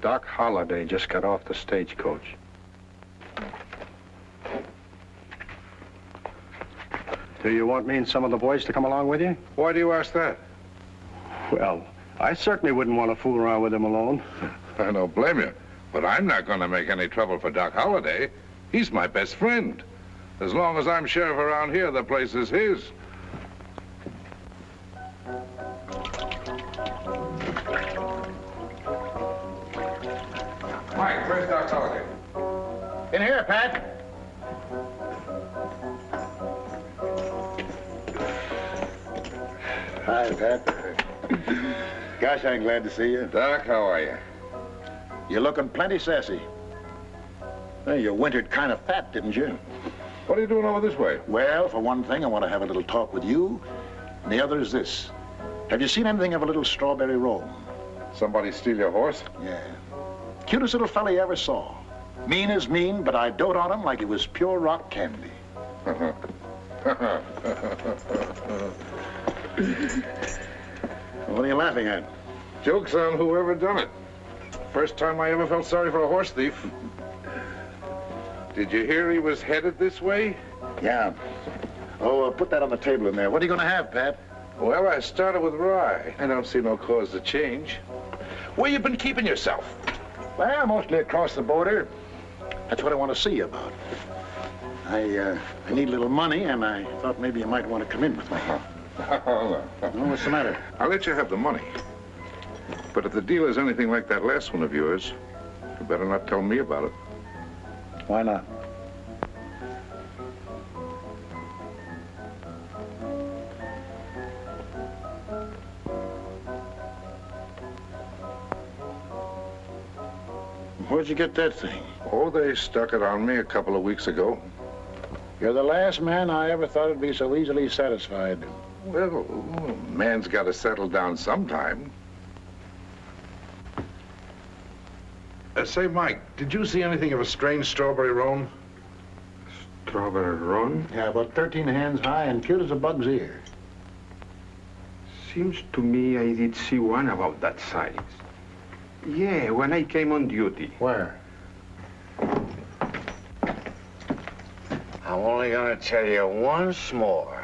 Doc Holliday just got off the stagecoach. Do you want me and some of the boys to come along with you? Why do you ask that? Well, I certainly wouldn't want to fool around with him alone. I don't blame you, but I'm not going to make any trouble for Doc Holliday. He's my best friend. As long as I'm sheriff around here, the place is his. Mike, where's Doc Holliday? In here, Pat. Hi, Pat. Gosh, I'm glad to see you. Doc, how are you? You're looking plenty sassy. Hey, you wintered kind of fat, didn't you? What are you doing over this way? Well, for one thing, I want to have a little talk with you. And the other is this. Have you seen anything of a little strawberry roll? Somebody steal your horse? Yeah. Cutest little fella you ever saw. Mean as mean, but I dote on him like he was pure rock candy. What are you laughing at? Joke's on whoever done it. First time I ever felt sorry for a horse thief. Did you hear he was headed this way? Yeah. Oh, put that on the table in there. What are you going to have, Pat? Well, I started with rye. I don't see no cause to change. Where you been keeping yourself? Well, mostly across the border. That's what I want to see you about. I need a little money, and I thought maybe you might want to come in with me. Oh, no. What's the matter? I'll let you have the money. But if the deal is anything like that last one of yours, you better not tell me about it. Why not? Where'd you get that thing? Oh, they stuck it on me a couple of weeks ago. You're the last man I ever thought would be so easily satisfied. Well, a man's got to settle down sometime. Say, Mike, did you see anything of a strange strawberry roan? Strawberry roan? Yeah, about 13 hands high and cute as a bug's ear. Seems to me I did see one about that size. Yeah, when I came on duty. Where? I'm only gonna tell you once more.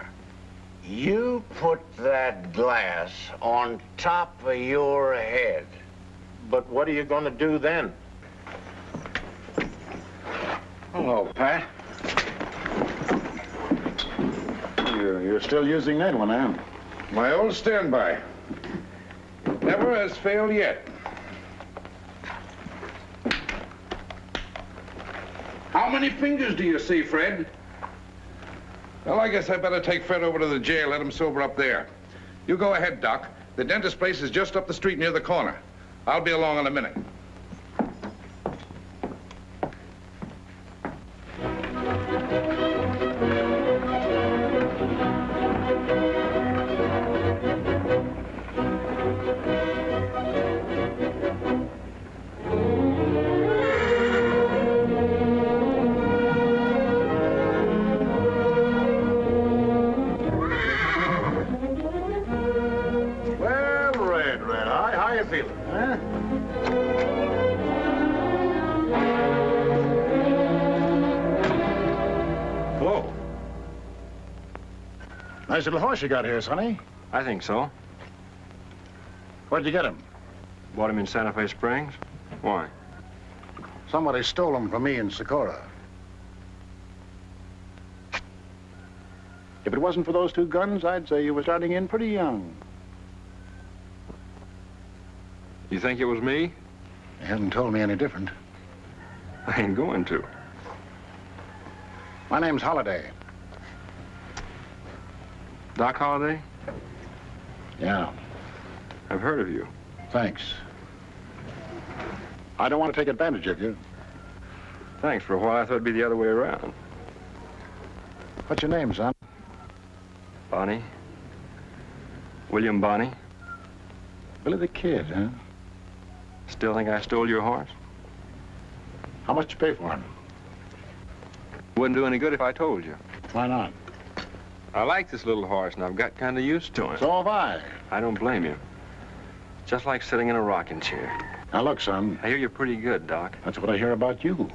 You put that glass on top of your head. But what are you going to do then? Hello, Pat. You're still using that one, huh? My old standby. Never has failed yet. How many fingers do you see, Fred? Well, I guess I better take Fred over to the jail, let him sober up there. You go ahead, Doc. The dentist place is just up the street near the corner. I'll be along in a minute. Nice little horse you got here, Sonny. I think so. Where'd you get him? Bought him in Santa Fe Springs. Why? Somebody stole him from me in Socorro. If it wasn't for those two guns, I'd say you were starting in pretty young. You think it was me? You haven't told me any different. I ain't going to. My name's Holliday. Doc Holliday? Yeah. I've heard of you. Thanks. I don't want to take advantage of you. Thanks. For a while, I thought it'd be the other way around. What's your name, son? Bonnie. William Bonnie. Billy the Kid, huh? Still think I stole your horse? How much you pay for him? Wouldn't do any good if I told you. Why not? I like this little horse, and I've got kind of used to him. So have I. I don't blame you. Just like sitting in a rocking chair. Now, look, son. I hear you're pretty good, Doc. That's what I hear about you.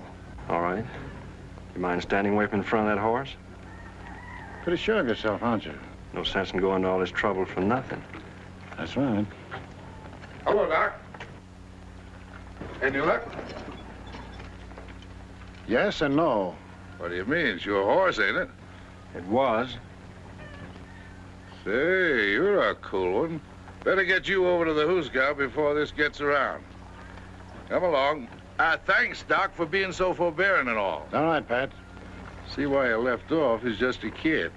All right. You mind standing away from the front of that horse? Pretty sure of yourself, aren't you? No sense in going to all this trouble for nothing. That's right. Hello, Doc. Any luck? Yes and no. What do you mean? It's your horse, ain't it? It was. Say, you're a cool one. Better get you over to the Hoosgow before this gets around. Come along. Thanks, Doc, for being so forbearing and all. All right, Pat. See why you left off. He's just a kid.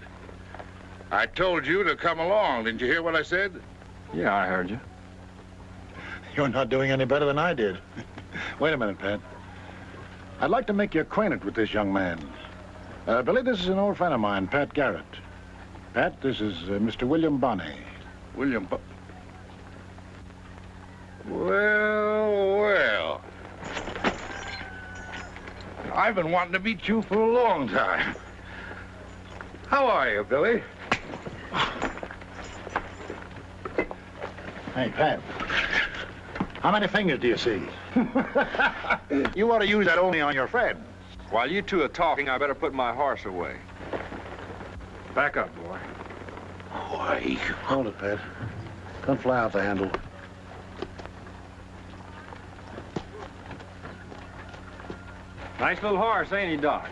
I told you to come along. Didn't you hear what I said? Yeah, I heard you. You're not doing any better than I did. Wait a minute, Pat. I'd like to make you acquainted with this young man. Billy, this is an old friend of mine, Pat Garrett. Pat, this is Mr. William Bonney. William Well, well. I've been wanting to meet you for a long time. How are you, Billy? Hey, Pat. How many fingers do you see? You ought to use that only on your friend. While you two are talking, I better put my horse away. Back up, boy. Why? Hold it, Pat. Don't fly out the handle. Nice little horse, ain't he, Doc?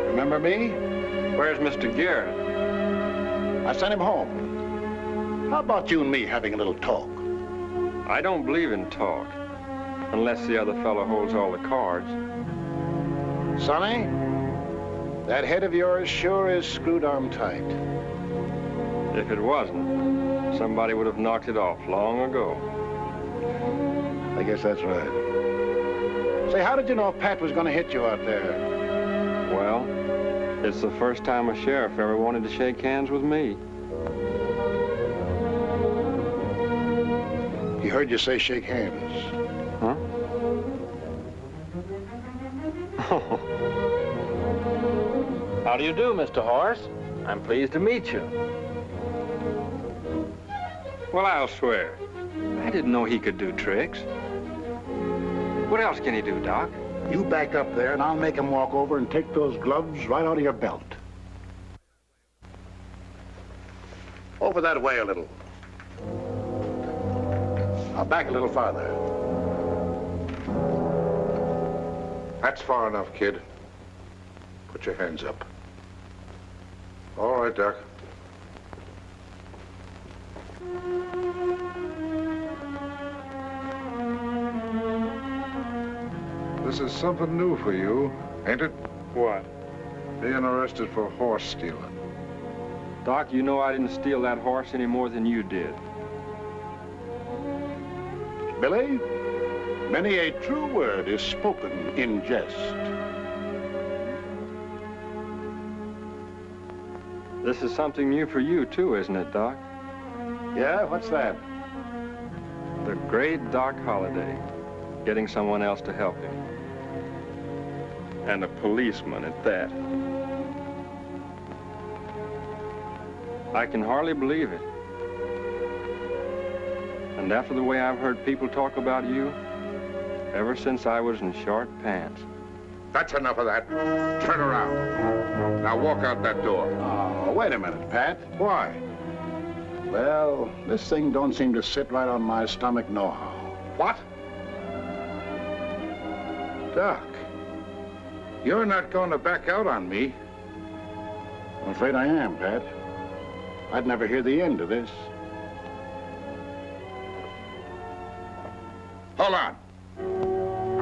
Remember me? Where's Mr. Garrett? I sent him home. How about you and me having a little talk? I don't believe in talk, unless the other fellow holds all the cards. Sonny, that head of yours sure is screwed on tight. If it wasn't, somebody would have knocked it off long ago. I guess that's right. Say, how did you know Pat was going to hit you out there? Well, it's the first time a sheriff ever wanted to shake hands with me. He heard you say shake hands. Huh? How do you do, Mr. Horse? I'm pleased to meet you. Well, I'll swear. I didn't know he could do tricks. What else can he do, Doc? You back up there, and I'll make him walk over and take those gloves right out of your belt. Over that way a little. Now back a little farther. That's far enough, kid. Put your hands up. All right, Doc. This is something new for you, ain't it? What? Being arrested for horse stealing. Doc, you know I didn't steal that horse any more than you did. Billy, many a true word is spoken in jest. This is something new for you, too, isn't it, Doc? Yeah, what's that? The great Doc Holliday, getting someone else to help him. And a policeman at that. I can hardly believe it. And after the way I've heard people talk about you, ever since I was in short pants. That's enough of that. Turn around. Now walk out that door. Oh, wait a minute, Pat. Why? Well, this thing don't seem to sit right on my stomach nohow. What? Doc, you're not going to back out on me. I'm afraid I am, Pat. I'd never hear the end of this. Hold on.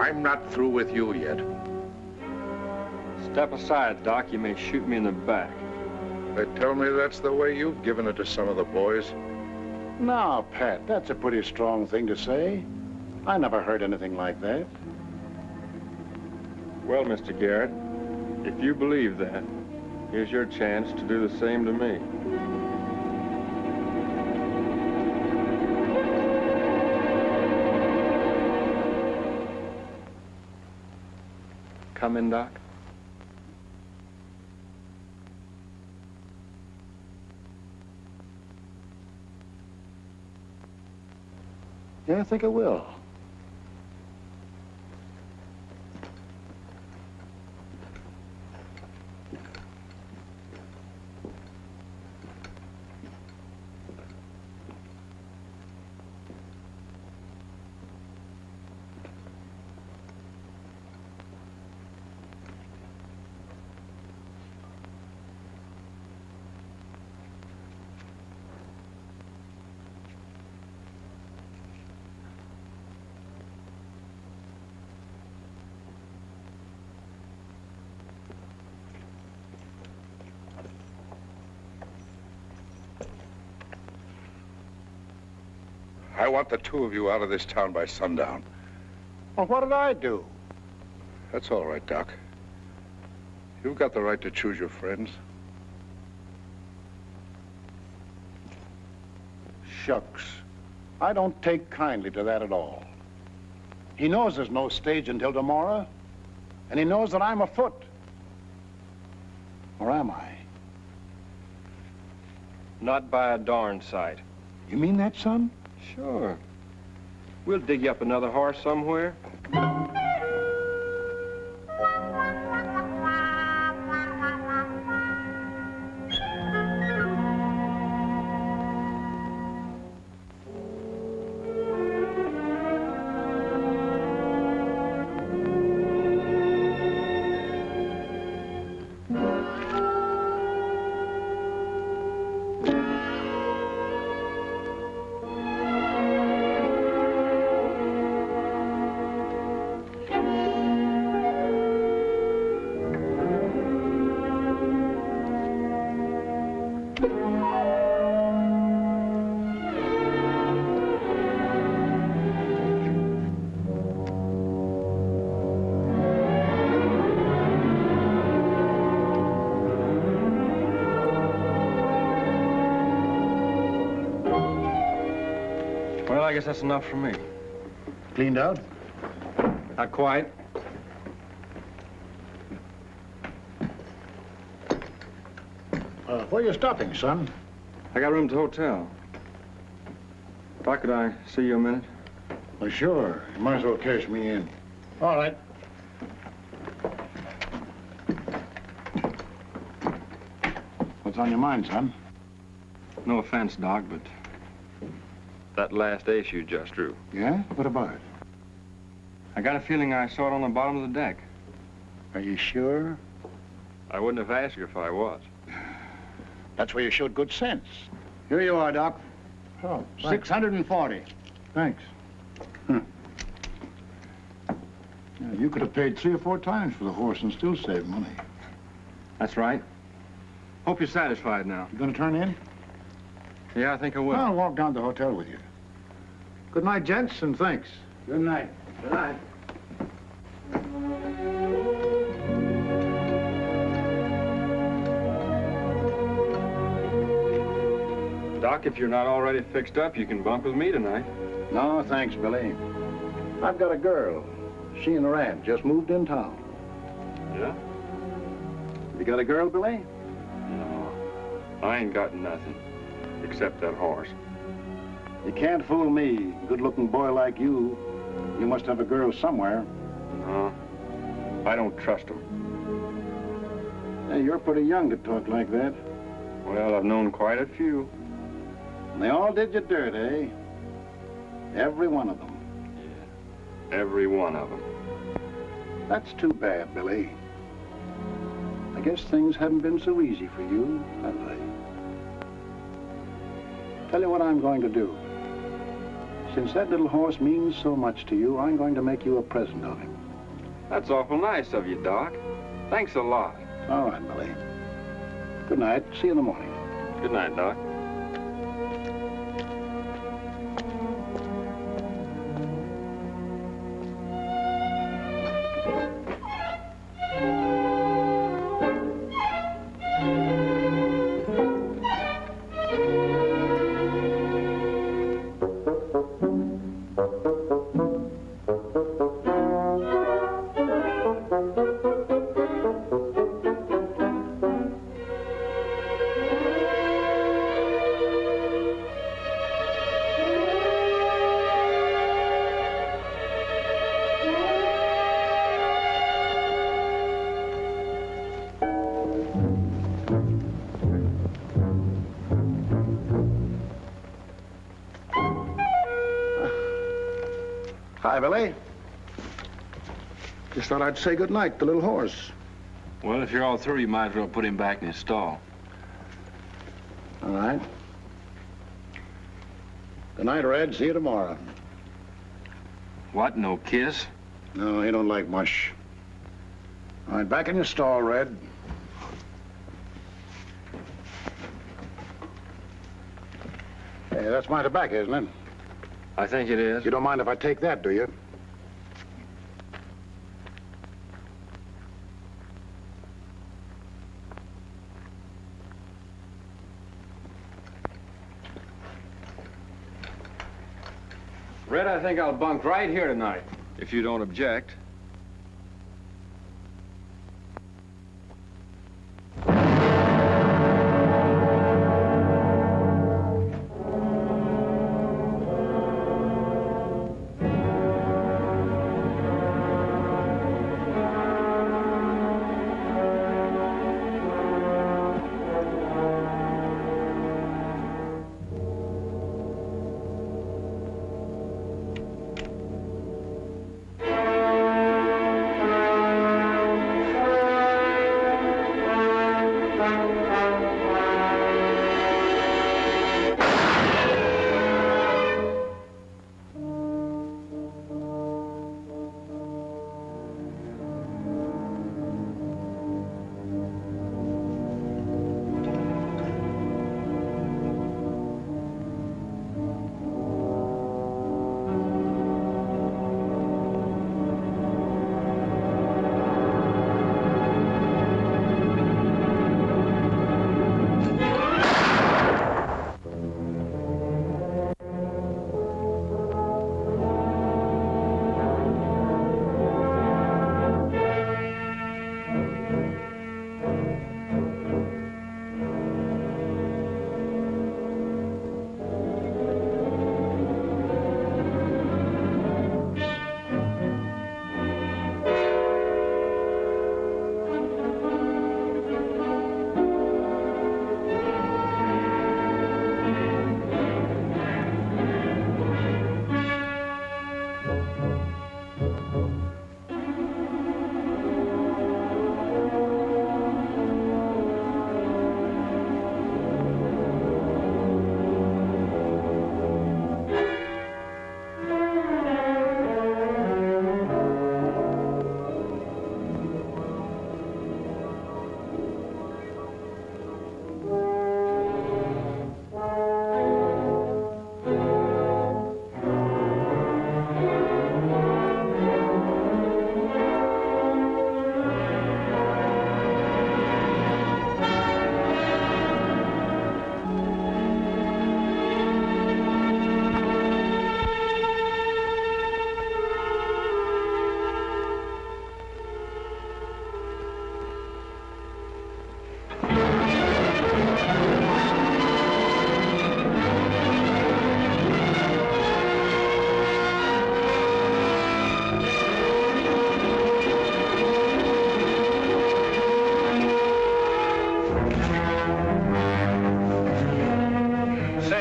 I'm not through with you yet. Step aside, Doc. You may shoot me in the back. They tell me that's the way you've given it to some of the boys. Now, Pat, that's a pretty strong thing to say. I never heard anything like that. Well, Mr. Garrett, if you believe that, here's your chance to do the same to me. come in, Doc? Yeah, I think I will. I want the two of you out of this town by sundown. Well, what did I do? That's all right, Doc. You've got the right to choose your friends. Shucks. I don't take kindly to that at all. He knows there's no stage until tomorrow, and he knows that I'm afoot. Or am I? Not by a darn sight. You mean that, son? Sure. We'll dig you up another horse somewhere. Well, I guess that's enough for me. Cleaned out? Not quite. Where are you stopping, son? I got room at the hotel. Doc, could I see you a minute? Well, sure. You might as well cash me in. All right. What's on your mind, son? No offense, Doc, but that last ace you just drew. Yeah? What about it? I got a feeling I saw it on the bottom of the deck. Are you sure? I wouldn't have asked you if I was. That's where you showed good sense. Here you are, Doc. Oh, 640. Thanks. Yeah, you could have paid 3 or 4 times for the horse and still saved money. That's right. Hope you're satisfied now. You gonna turn in? Yeah, I think I will. I'll walk down to the hotel with you. Good night, gents, and thanks. Good night. Good night. Doc, if you're not already fixed up, you can bump with me tonight. No, thanks, Billy. I've got a girl. She and her aunt just moved in town. Yeah? You got a girl, Billy? No. I ain't got nothing. Except that horse. You can't fool me. Good-looking boy like you. You must have a girl somewhere. No. I don't trust him. Hey, you're pretty young to talk like that. Well, I've known quite a few. And they all did you dirt, eh? Every one of them. Yeah. Every one of them. That's too bad, Billy. I guess things haven't been so easy for you, have they? Tell you what I'm going to do. Since that little horse means so much to you, I'm going to make you a present of him. That's awful nice of you, Doc. Thanks a lot. All right, Billy. Good night. See you in the morning. Good night, Doc. Hi, Billy. Just thought I'd say good night to the little horse. Well, if you're all through, you might as well put him back in his stall. All right. Good night, Red. See you tomorrow. What, no kiss? No, he don't like mush. All right, back in your stall, Red. Hey, that's my tobacco, isn't it? I think it is. You don't mind if I take that, do you? Red, I think I'll bunk right here tonight. If you don't object.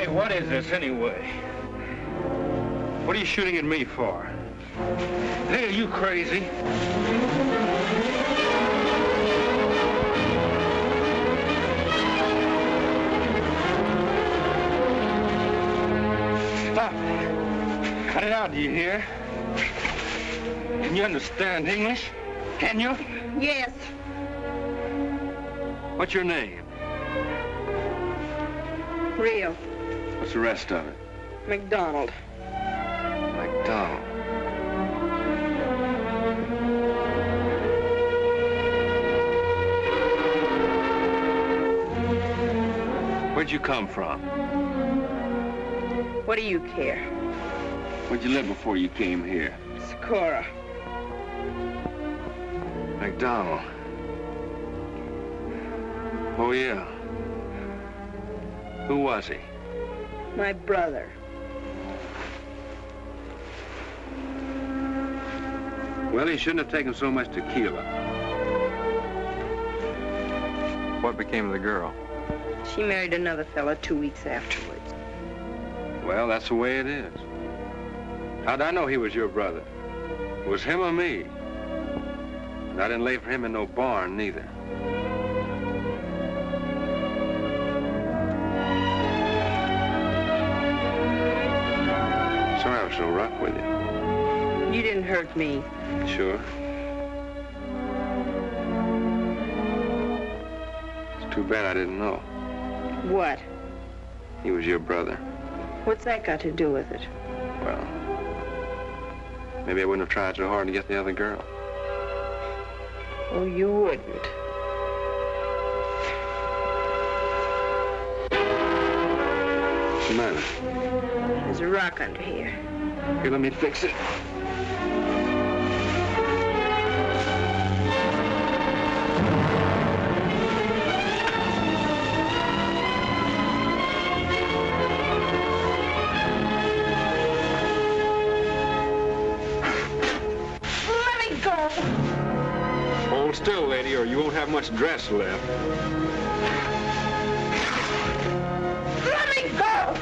What is this, anyway? What are you shooting at me for? Hey, are you crazy? Stop it. Cut it out, do you hear? Can you understand English? Can you? Yes. What's your name? Rio. What's the rest of it? McDonald. McDonald. Where'd you come from? What do you care? Where'd you live before you came here? Socorro. McDonald. Oh, yeah. Who was he? My brother. Well, he shouldn't have taken so much tequila. What became of the girl? She married another fella 2 weeks afterwards. Well, that's the way it is. How'd I know he was your brother? It was him or me. And I didn't lay for him in no barn, neither. Sorry I was so rough with you. You didn't hurt me. Sure. It's too bad I didn't know. What? He was your brother. What's that got to do with it? Well, maybe I wouldn't have tried so hard to get the other girl. Oh, you wouldn't. What's the matter? There's a rock under here. Here, let me fix it. Hold still, lady, or you won't have much dress left. Let me go!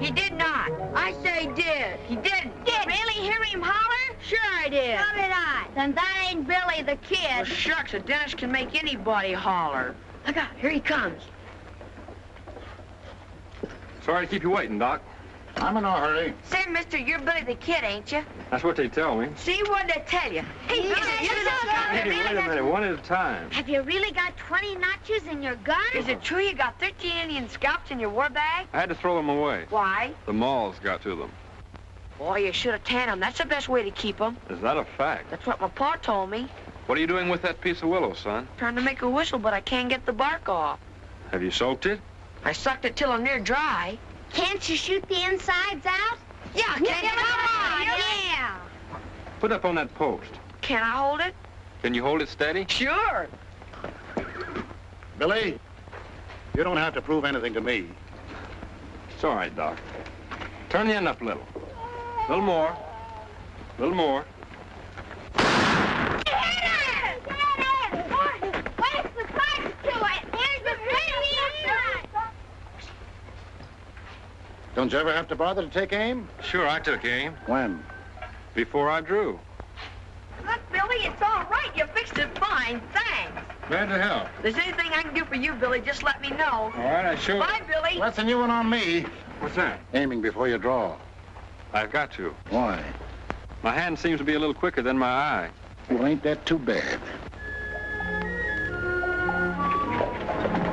He did not. I say did. He didn't. Really hear him holler? Sure I did. So did I. Then that ain't Billy the Kid. Well, shucks, a dentist can make anybody holler. Look out, here he comes. Sorry to keep you waiting, Doc. I'm in no hurry. Say, mister, you're Billy the Kid, ain't you? That's what they tell me. See what they tell you. Hey, Billy, Hey, wait a minute, one at a time. Have you really got 20 notches in your gun? Is it true you got 13 Indian scalps in your war bag? I had to throw them away. Why? The moths got to them. Boy, you should have tanned them. That's the best way to keep them. Is that a fact? That's what my pa told me. What are you doing with that piece of willow, son? Trying to make a whistle, but I can't get the bark off. Have you soaked it? I sucked it till I'm near dry. Can't you shoot the insides out? Yeah, Come on, yeah. Put it up on that post. Can I hold it? Can you hold it steady? Sure. Billy, you don't have to prove anything to me. It's all right, Doc. Turn the end up a little. A little more. A little more. Don't you ever have to bother to take aim? Sure, I took aim. When? Before I drew. Look, Billy, it's all right. You fixed it fine. Thanks. Glad to help. If there's anything I can do for you, Billy, just let me know. All right, I sure... Bye, Billy. That's a new one on me. What's that? Aiming before you draw. I've got to. Why? My hand seems to be a little quicker than my eye. Well, ain't that too bad?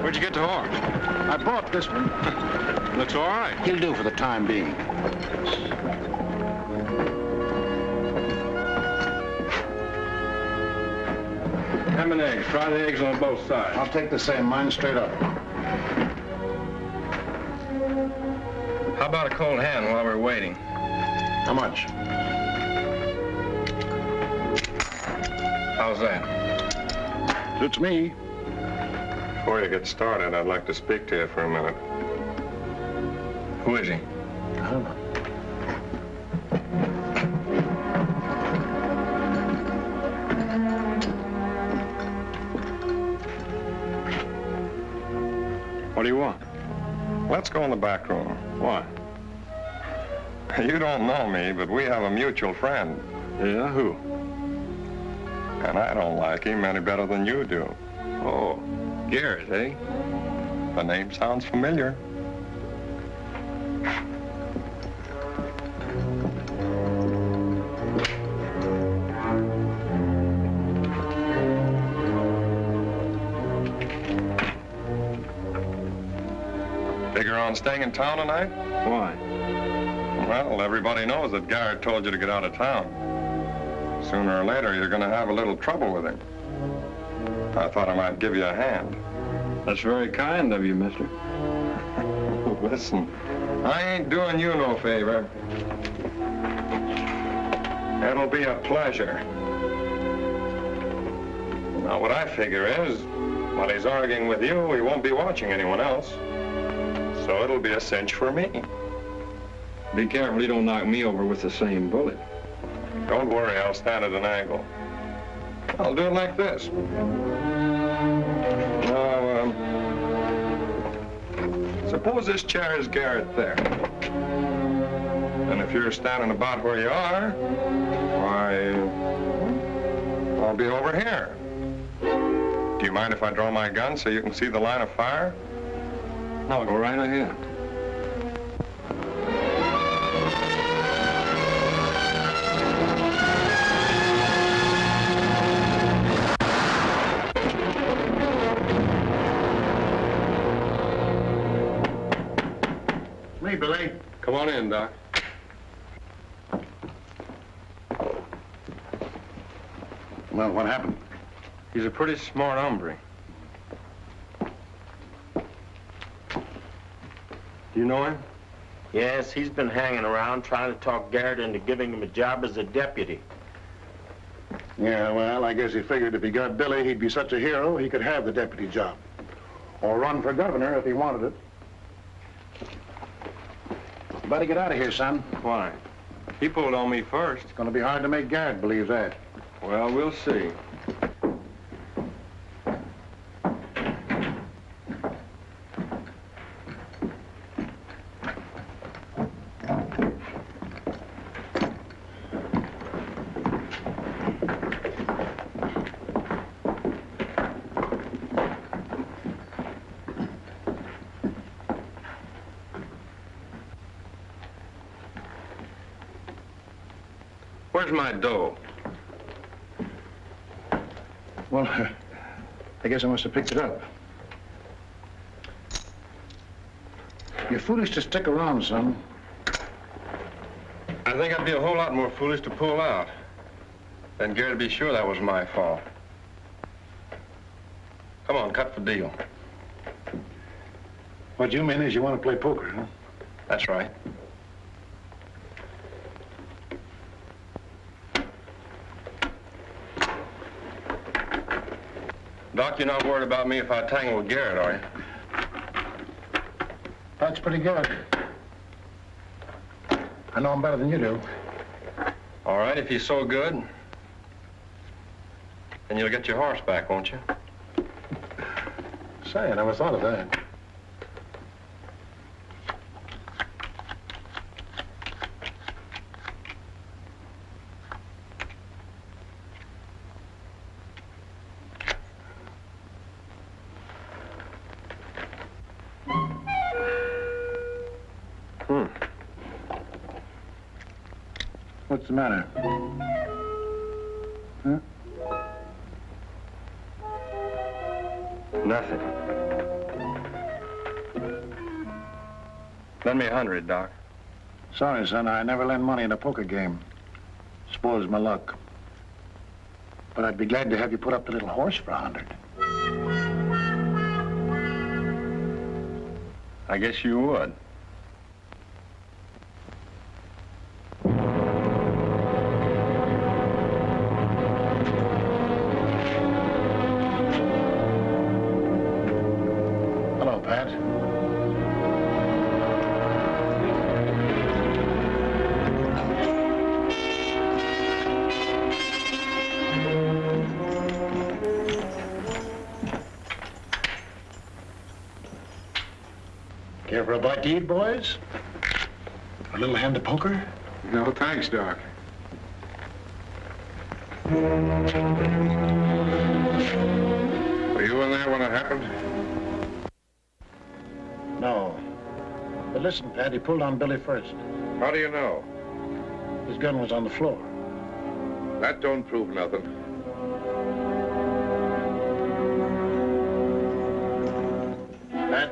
Where'd you get the horse? I bought this one. Looks all right. He'll do for the time being. Ham and eggs. Try the eggs on both sides. I'll take the same. Mine straight up. How about a cold hand while we're waiting? How much? How's that? Suits me. Before you get started, I'd like to speak to you for a minute. Who is he? I don't know. What do you want? Let's go in the back room. Why? You don't know me, but we have a mutual friend. Yeah, who? And I don't like him any better than you do. Oh, Garrett, eh? The name sounds familiar. Figure on staying in town tonight? Why? Well, everybody knows that Garrett told you to get out of town. Sooner or later, you're going to have a little trouble with him. I thought I might give you a hand. That's very kind of you, mister. Listen, I ain't doing you no favor. It'll be a pleasure. Now, what I figure is, while he's arguing with you, he won't be watching anyone else. So it'll be a cinch for me. Be careful you don't knock me over with the same bullet. Don't worry, I'll stand at an angle. I'll do it like this. Now, suppose this chair is Garrett there. And if you're standing about where you are, why, I'll be over here. Do you mind if I draw my gun so you can see the line of fire? No, go right ahead. Me, Billy. Come on in, Doc. Well, what happened? He's a pretty smart hombre. Do you know him? Yes, he's been hanging around trying to talk Garrett into giving him a job as a deputy. Yeah, well, I guess he figured if he got Billy, he'd be such a hero, he could have the deputy job. Or run for governor if he wanted it. You better get out of here, son. Why? He pulled on me first. It's going to be hard to make Garrett believe that. Well, we'll see. Where's my dough? Well, I guess I must have picked it up. You're foolish to stick around, son. I think I'd be a whole lot more foolish to pull out. Then Garrett'd be sure that was my fault. Come on, cut for deal. What you mean is you want to play poker, huh? That's right. Doc, you're not worried about me if I tangle with Garrett, are you? That's pretty good. I know him better than you do. All right, if he's so good, then you'll get your horse back, won't you? Say, I never thought of that. What's the matter? Huh? Nothing. Lend me 100, Doc. Sorry, son, I never lend money in a poker game. Spoils my luck. But I'd be glad to have you put up the little horse for 100. I guess you would. Hello, Pat. Care for a bite to eat, boys? A little hand of poker? No, thanks, Doc. Were you in there when it happened? No. But listen, Pat, he pulled on Billy first. How do you know? His gun was on the floor. That don't prove nothing. Pat,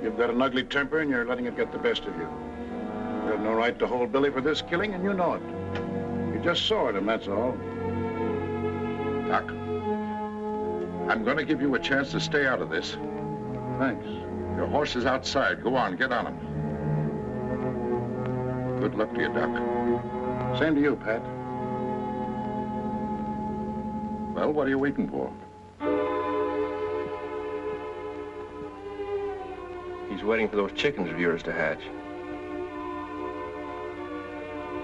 you've got an ugly temper and you're letting it get the best of you. You have no right to hold Billy for this killing, and you know it. You just saw him, that's all. Doc, I'm going to give you a chance to stay out of this. Thanks. Your horse is outside. Go on, get on him. Good luck to you, Doc. Same to you, Pat. Well, what are you waiting for? He's waiting for those chickens of yours to hatch.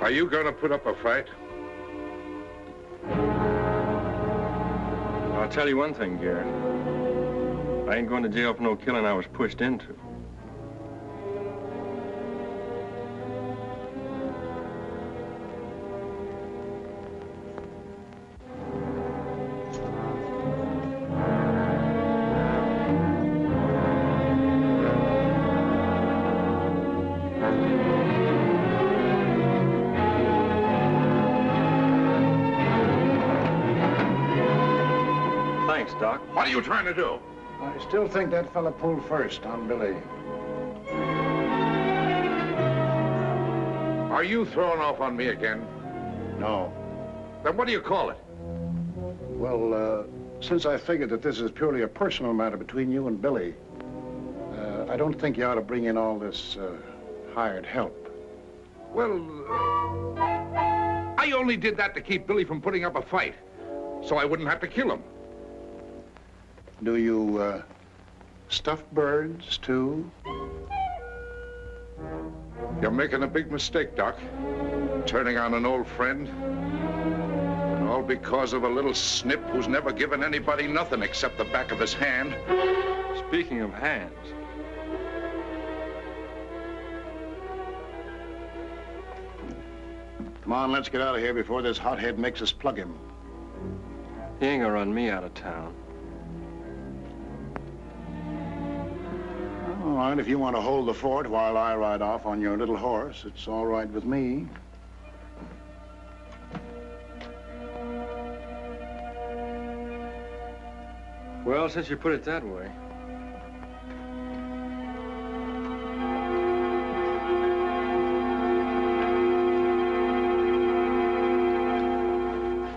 Are you going to put up a fight? I'll tell you one thing, Garrett. I ain't going to jail for no killing I was pushed into. Thanks, Doc. What are you trying to do? I still think that fella pulled first on Billy. Are you throwing off on me again? No. Then what do you call it? Well, since I figured that this is purely a personal matter between you and Billy, I don't think you ought to bring in all this hired help. Well, I only did that to keep Billy from putting up a fight, so I wouldn't have to kill him. Do you stuff birds, too? You're making a big mistake, Doc. Turning on an old friend. And all because of a little snip who's never given anybody nothing except the back of his hand. Speaking of hands, Come on, let's get out of here before this hothead makes us plug him. he ain't gonna run me out of town. All right, if you want to hold the fort while I ride off on your little horse, it's all right with me. Well, since you put it that way.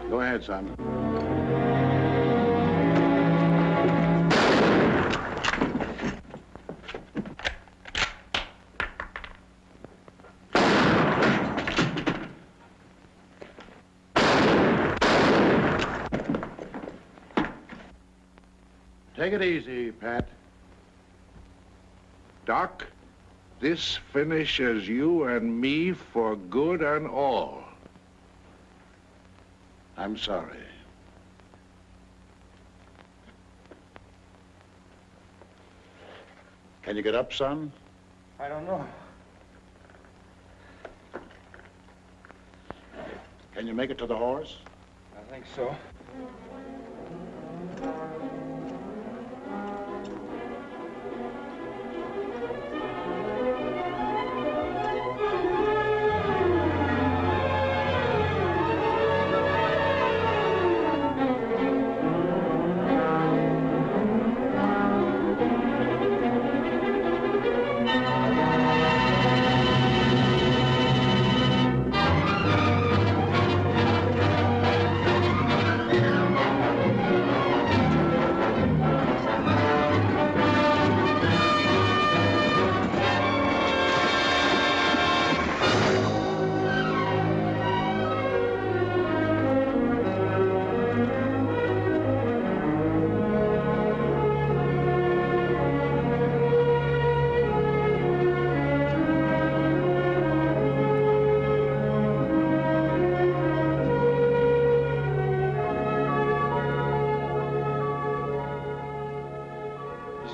Go ahead, son. Take it easy, Pat. Doc, this finishes you and me for good and all. I'm sorry. Can you get up, son? I don't know. Can you make it to the horse? I think so.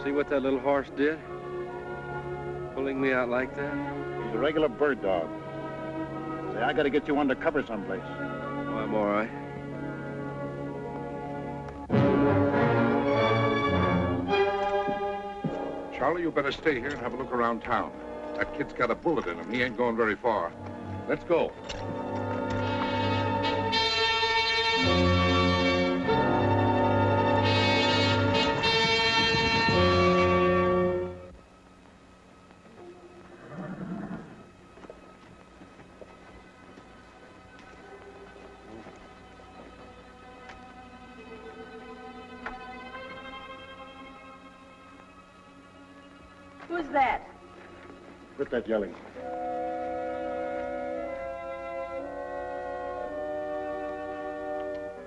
See what that little horse did? Pulling me out like that? He's a regular bird dog. Say, I gotta get you under cover someplace. Oh, I'm all right. Charlie, you better stay here and have a look around town. That kid's got a bullet in him. He ain't going very far. Let's go. Who's that? Quit that yelling.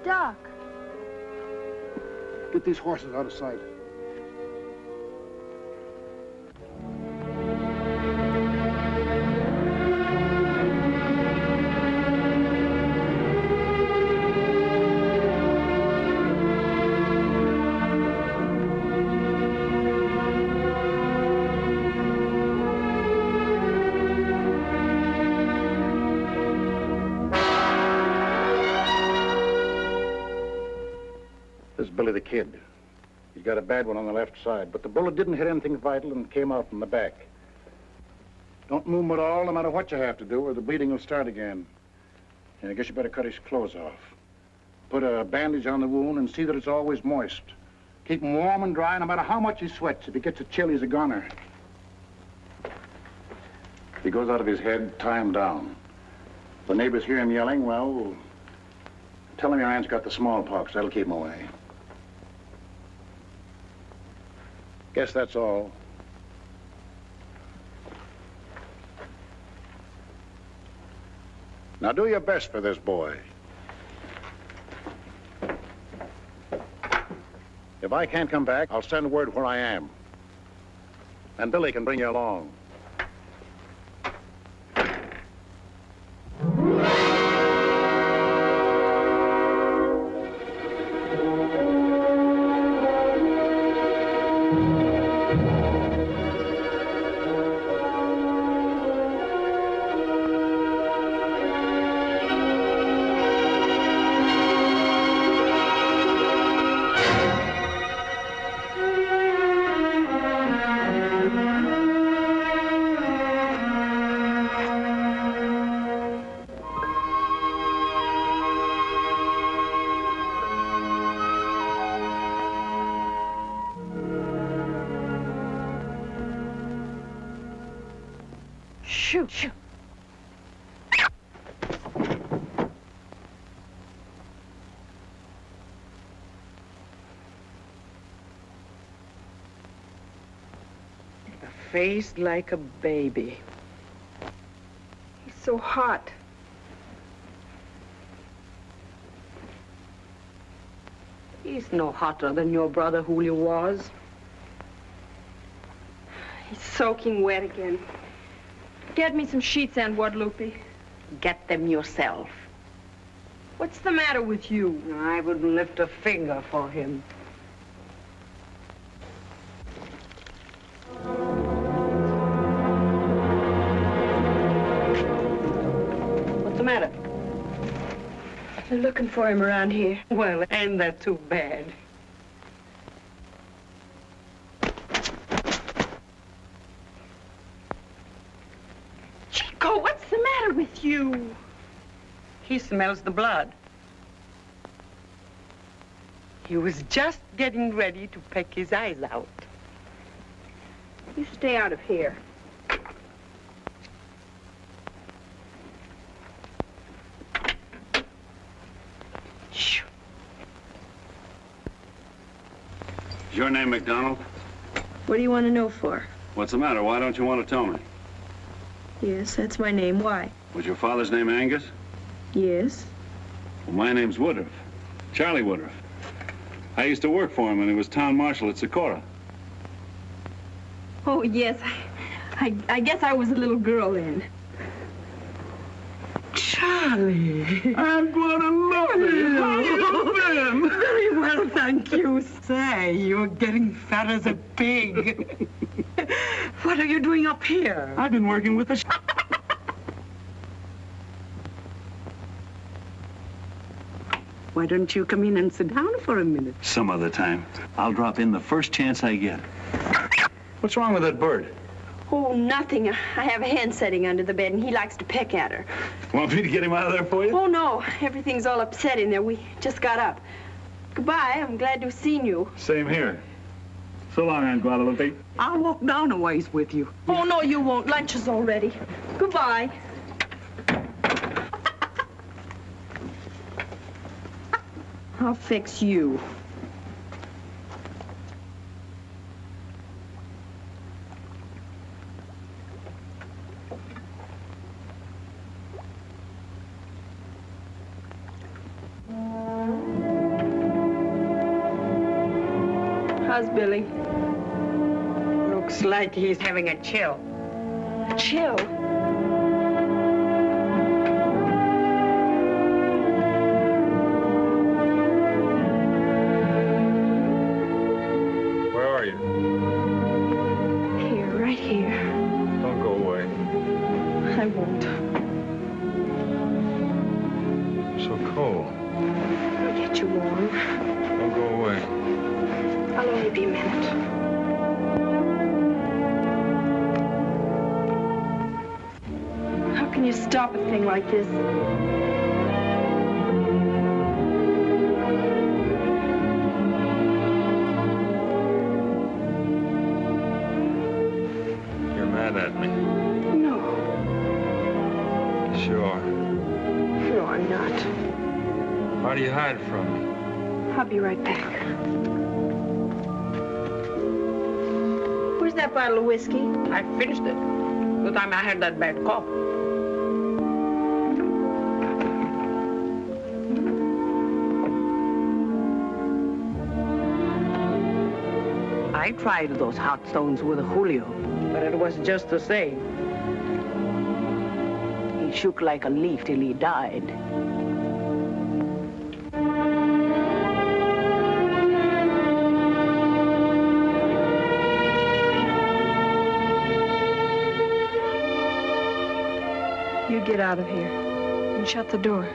Doc. Get these horses out of sight. Billy the Kid. He's got a bad one on the left side, but the bullet didn't hit anything vital and came out from the back. Don't move him at all, no matter what you have to do, or the bleeding will start again. And I guess you better cut his clothes off. Put a bandage on the wound and see that it's always moist. Keep him warm and dry no matter how much he sweats. If he gets a chill, he's a goner. If he goes out of his head, tie him down. If the neighbors hear him yelling, well, tell him your aunt's got the smallpox. That'll keep him away. Guess that's all. Now do your best for this boy. If I can't come back, I'll send word where I am. And Billy can bring you along. Shoot. A face like a baby. He's so hot. He's no hotter than your brother Julio was. He's soaking wet again. Get me some sheets, Aunt Guadalupe. Get them yourself. What's the matter with you? I wouldn't lift a finger for him. What's the matter? They're looking for him around here. Well, ain't that too bad? Chico, what's the matter with you? He smells the blood. He was just getting ready to peck his eyes out. You stay out of here. Shh. Is your name McDonald? What do you want to know for? What's the matter? Why don't you want to tell me? Yes, that's my name. Why? Was your father's name Angus? Yes. Well, my name's Woodruff. Charlie Woodruff. I used to work for him when he was town marshal at Socorro. Oh, yes. I guess I was a little girl then. Charlie. I'm Guadalupe. How you been? Very well, thank you. Say, you're getting fat as a pig. What are you doing up here? I've been working with the... Why don't you come in and sit down for a minute? Some other time. I'll drop in the first chance I get. What's wrong with that bird? Oh, nothing. I have a hen sitting under the bed, and he likes to peck at her. Want me to get him out of there for you? Oh, no. Everything's all upset in there. We just got up. Goodbye. I'm glad to have seen you. Same here. So long, Aunt Guadalupe. I'll walk down a ways with you. Oh, no, you won't. Lunch is all ready. Goodbye. I'll fix you. How's Billy? Looks like he's having a chill. A chill? Where are you? Here, right here. Don't go away. I won't. So cold. I'll get you warm. Don't go away. stop a thing like this. You're mad at me. No. Sure. No, I'm not. Why do you hide from me? I'll be right back. Where's that bottle of whiskey? I finished it. The time I had that bad cough. I tried those hot stones with Julio, but it was just the same. He shook like a leaf till he died. You get out of here and shut the door.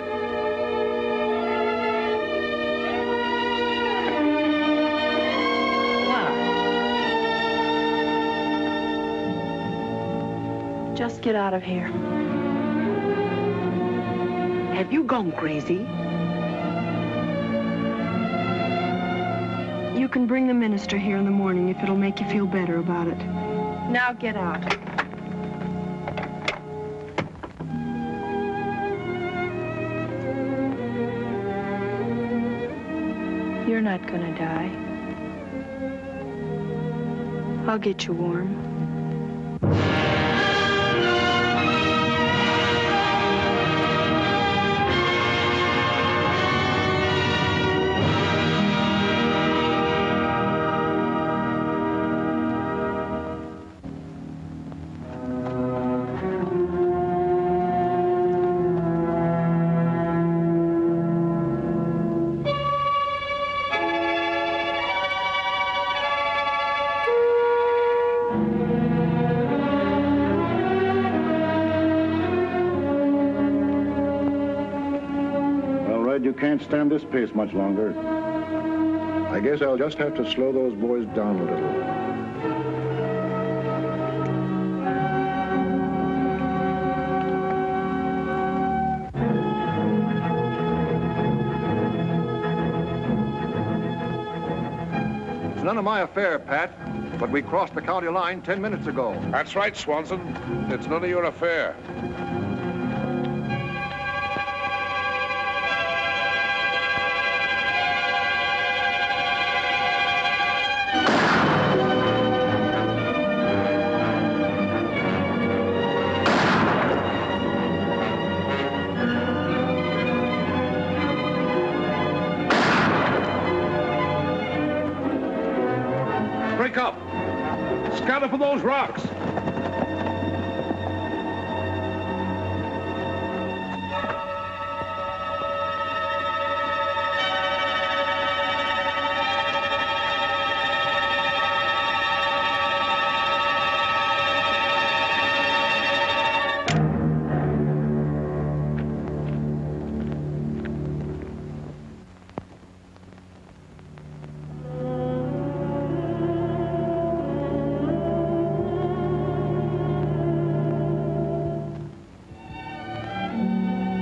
Just get out of here. Have you gone crazy? You can bring the minister here in the morning if it'll make you feel better about it. Now get out. You're not gonna die. I'll get you warm. You can't stand this pace much longer. I guess I'll just have to slow those boys down a little. It's none of my affair, Pat, but we crossed the county line 10 minutes ago. That's right, Swanson. It's none of your affair. Break up! Scatter for those rocks!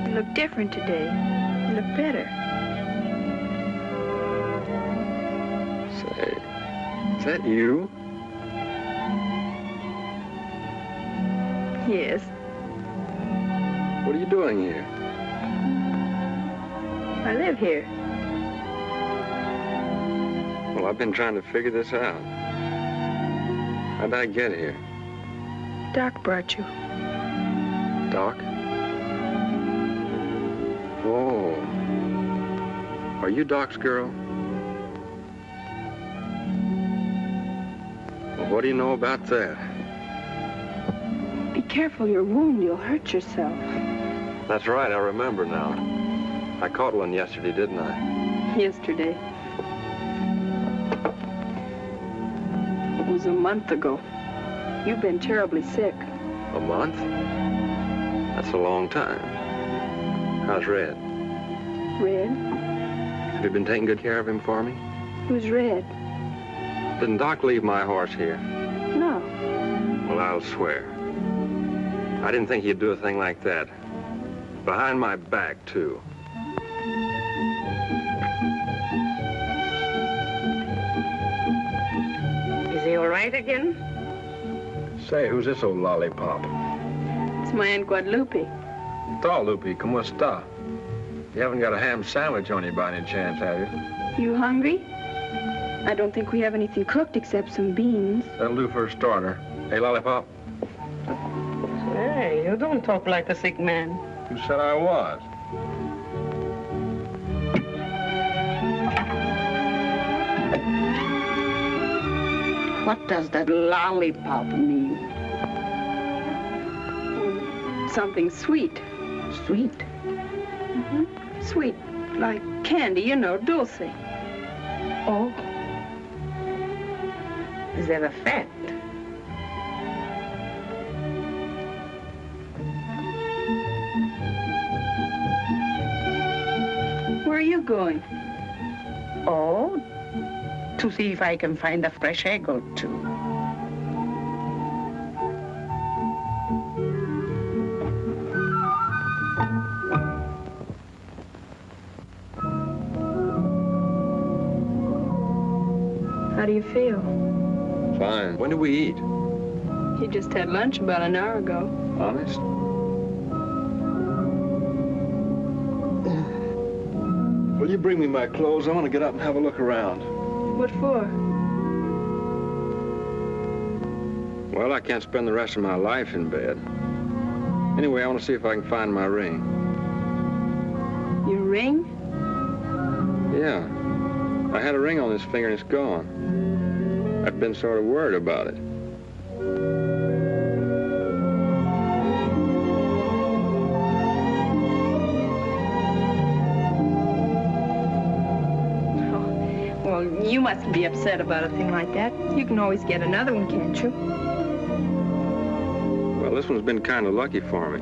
You look different today. You look better. Say, is that you? Yes. What are you doing here? I live here. Well, I've been trying to figure this out. How'd I get here? Doc brought you. Doc? Oh. Are you Doc's girl? Well, what do you know about that? Be careful your wound. You'll hurt yourself. That's right, I remember now. I caught one yesterday, didn't I? Yesterday. It was a month ago. You've been terribly sick. A month? That's a long time. How's Red? Red? Have you been taking good care of him for me? Who's Red? Didn't Doc leave my horse here? No. Well, I'll swear. I didn't think he'd do a thing like that. Behind my back, too. Is he all right again? Say, who's this old lollipop? It's my Aunt Guadalupe. Lupe, como esta? You haven't got a ham sandwich on you by any chance, have you? You hungry? I don't think we have anything cooked except some beans. That'll do for a starter. Hey, lollipop. Hey, you don't talk like a sick man. Who said I was? What does that lollipop mean? Something sweet. Sweet? Mm-hmm. Sweet, like candy, you know, dulce. Oh. Is that a fact? Where are you going? Oh, to see if I can find a fresh egg or two. How do you feel? Fine. When did we eat? You just had lunch about an hour ago. Honest? Will you bring me my clothes? I want to get up and have a look around. What for? Well, I can't spend the rest of my life in bed. Anyway, I want to see if I can find my ring. Your ring? Yeah. I had a ring on this finger and it's gone. I've been sort of worried about it. Well, you mustn't be upset about a thing like that. You can always get another one, can't you? Well, this one's been kind of lucky for me.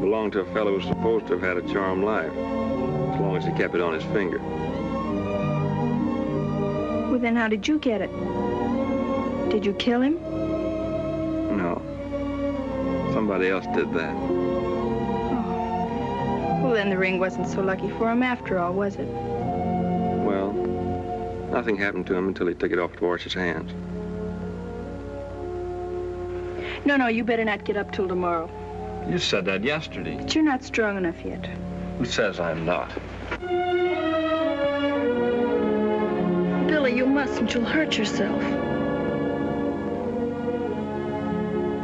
Belonged to a fellow who was supposed to have had a charmed life, as long as he kept it on his finger. Well, then how did you get it? Did you kill him? No. Somebody else did that. Oh. Well, then the ring wasn't so lucky for him after all, was it? Well, nothing happened to him until he took it off to wash his hands. No, you better not get up till tomorrow. You said that yesterday. But you're not strong enough yet. Who says I'm not? Billy, you mustn't. You'll hurt yourself.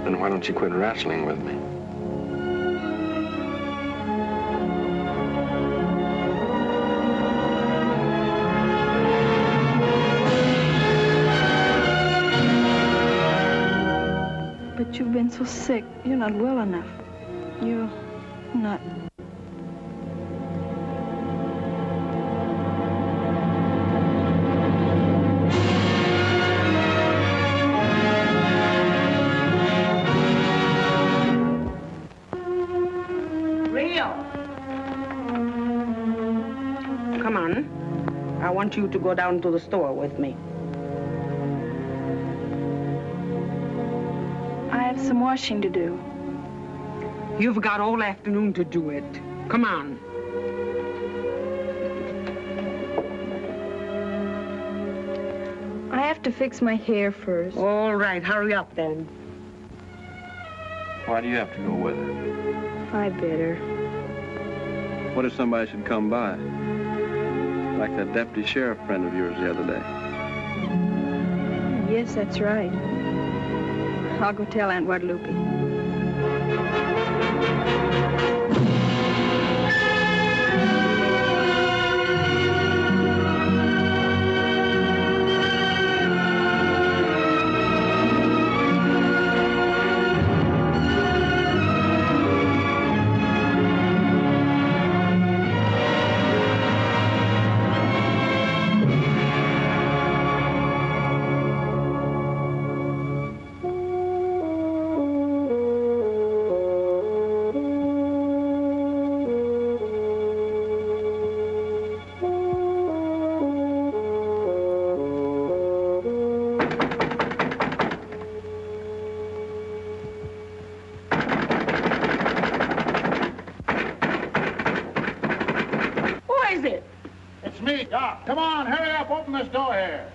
Then why don't you quit wrestling with me? But you've been so sick. You're not well enough. You're not... Come on. I want you to go down to the store with me. I have some washing to do. You've got all afternoon to do it. Come on. I have to fix my hair first. All right, hurry up then. Why do you have to go with her? I better. What if somebody should come by? Like that deputy sheriff friend of yours the other day. Yes, that's right. I'll go tell Aunt Guadalupe. It's me, Doc. Come on, hurry up. Open this door here.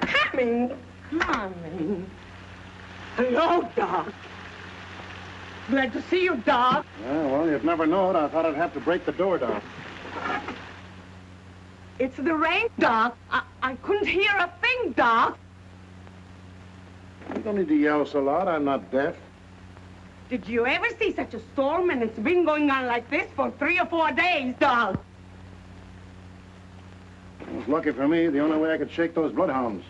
Coming. Coming. Hello, Doc. Glad to see you, Doc. Yeah, well, you'd never know it. I thought I'd have to break the door down. It's the rain, Doc. I couldn't hear a thing, Doc. You don't need to yell so loud. I'm not deaf. Did you ever see such a storm? And it's been going on like this for 3 or 4 days, Doc. It was lucky for me. The only way I could shake those bloodhounds.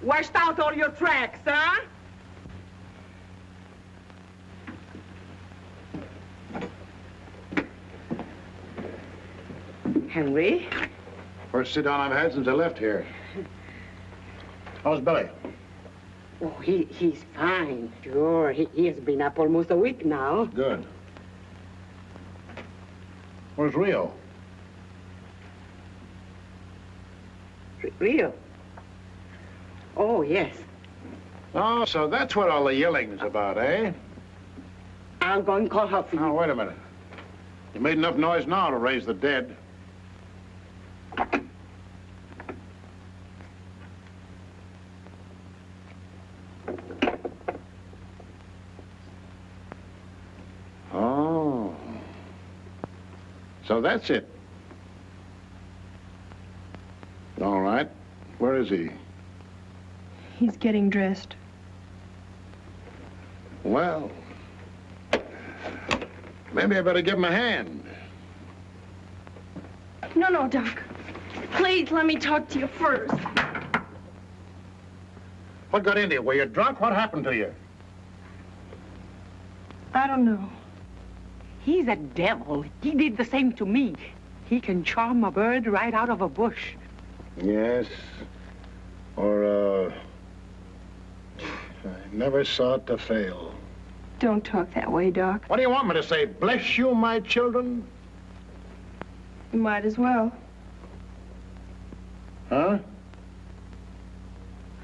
Washed out all your tracks, huh? Henry? First sit down I've had since I left here. How's Billy? Oh, he's fine. Sure, he has been up almost a week now. Good. Where's Rio? Rio? Oh, yes. Oh, so that's what all the yelling's about, eh? I'm going to call her for you. Now, wait a minute. You made enough noise now to raise the dead. Oh. So that's it. All right. Where is he? He's getting dressed. Well, maybe I better give him a hand. No, Doc. Please let me talk to you first. What got into you? Were you drunk? What happened to you? I don't know. He's a devil. He did the same to me. He can charm a bird right out of a bush. Yes. Or, I never saw it to fail. Don't talk that way, Doc. What do you want me to say? Bless you, my children? You might as well. Huh?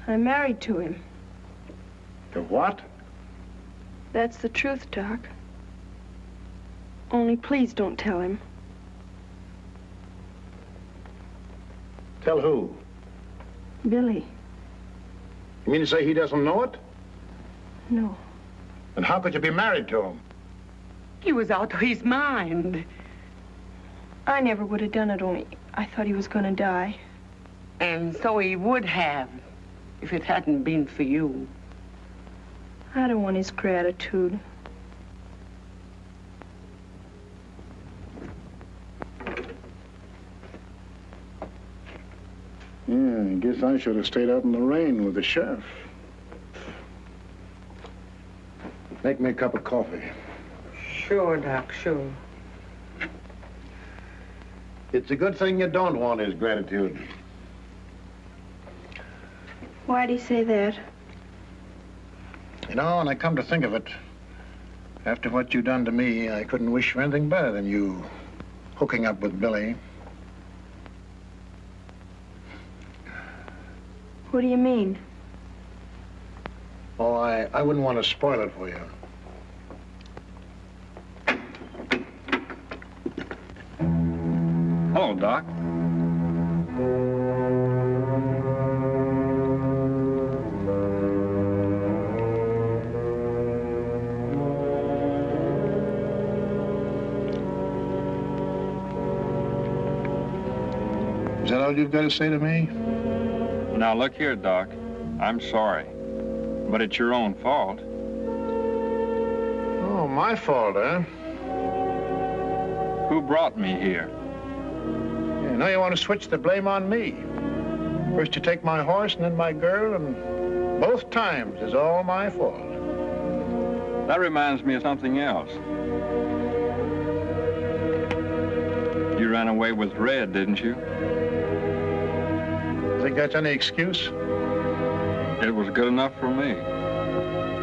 I'm married to him. To what? That's the truth, Doc. Only please don't tell him. Tell who? Billy. You mean to say he doesn't know it? No. Then how could you be married to him? He was out of his mind. I never would have done it, only I thought he was going to die. And so he would have, if it hadn't been for you. I don't want his gratitude. Yeah, I guess I should have stayed out in the rain with the sheriff. Make me a cup of coffee. Sure, Doc, sure. It's a good thing you don't want his gratitude. Why'd he say that? You know, when I come to think of it, after what you done to me, I couldn't wish for anything better than you hooking up with Billy. What do you mean? Oh, I wouldn't want to spoil it for you. Hello, Doc. Is that all you've got to say to me? Now, look here, Doc. I'm sorry, but it's your own fault. Oh, my fault, huh? Who brought me here? Yeah, now you want to switch the blame on me. First you take my horse and then my girl, and both times it's all my fault. That reminds me of something else. You ran away with Red, didn't you? Think that's any excuse? It was good enough for me.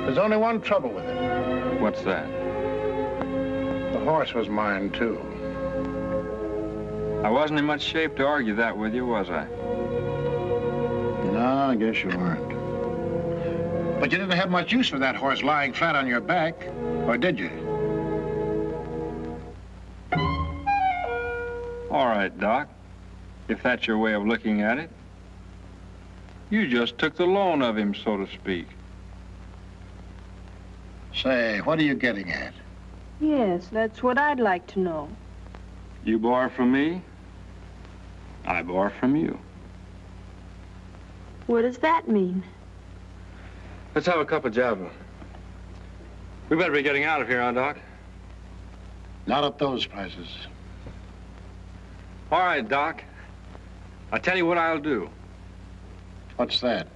There's only one trouble with it. What's that? The horse was mine, too. I wasn't in much shape to argue that with you, was I? No, I guess you weren't. But you didn't have much use for that horse lying flat on your back, or did you? All right, Doc, if that's your way of looking at it. You just took the loan of him, so to speak. Say, what are you getting at? Yes, that's what I'd like to know. You borrow from me, I borrow from you. What does that mean? Let's have a cup of Java. We better be getting out of here, huh, Doc? Not at those prices. All right, Doc. I'll tell you what I'll do. What's that?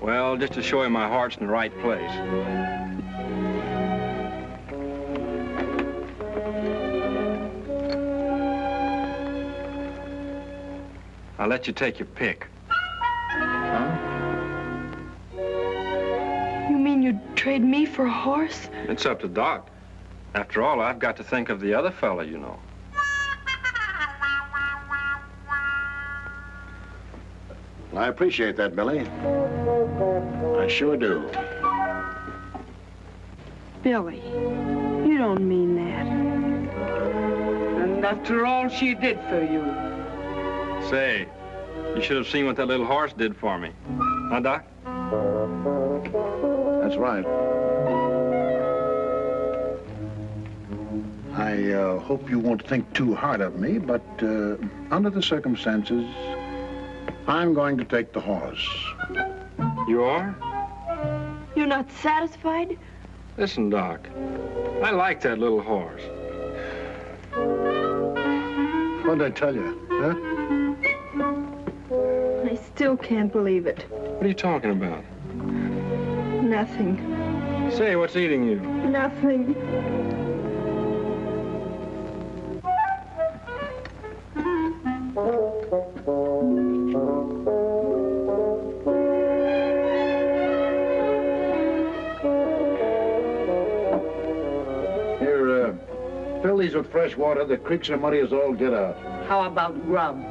Well, just to show you my heart's in the right place. I'll let you take your pick. Huh? You mean you'd trade me for a horse? It's up to Doc. After all, I've got to think of the other fella, you know. I appreciate that, Billy. I sure do. Billy, you don't mean that. And after all she did for you. Say, you should have seen what that little horse did for me. Huh, Doc? That's right. I hope you won't think too hard of me, but under the circumstances, I'm going to take the horse. You are? You're not satisfied? Listen, Doc, I like that little horse. What did I tell you, huh? I still can't believe it. What are you talking about? Nothing. Say, what's eating you? Nothing. Here, fill these with fresh water. The creeks are muddy as all get out. How about grub?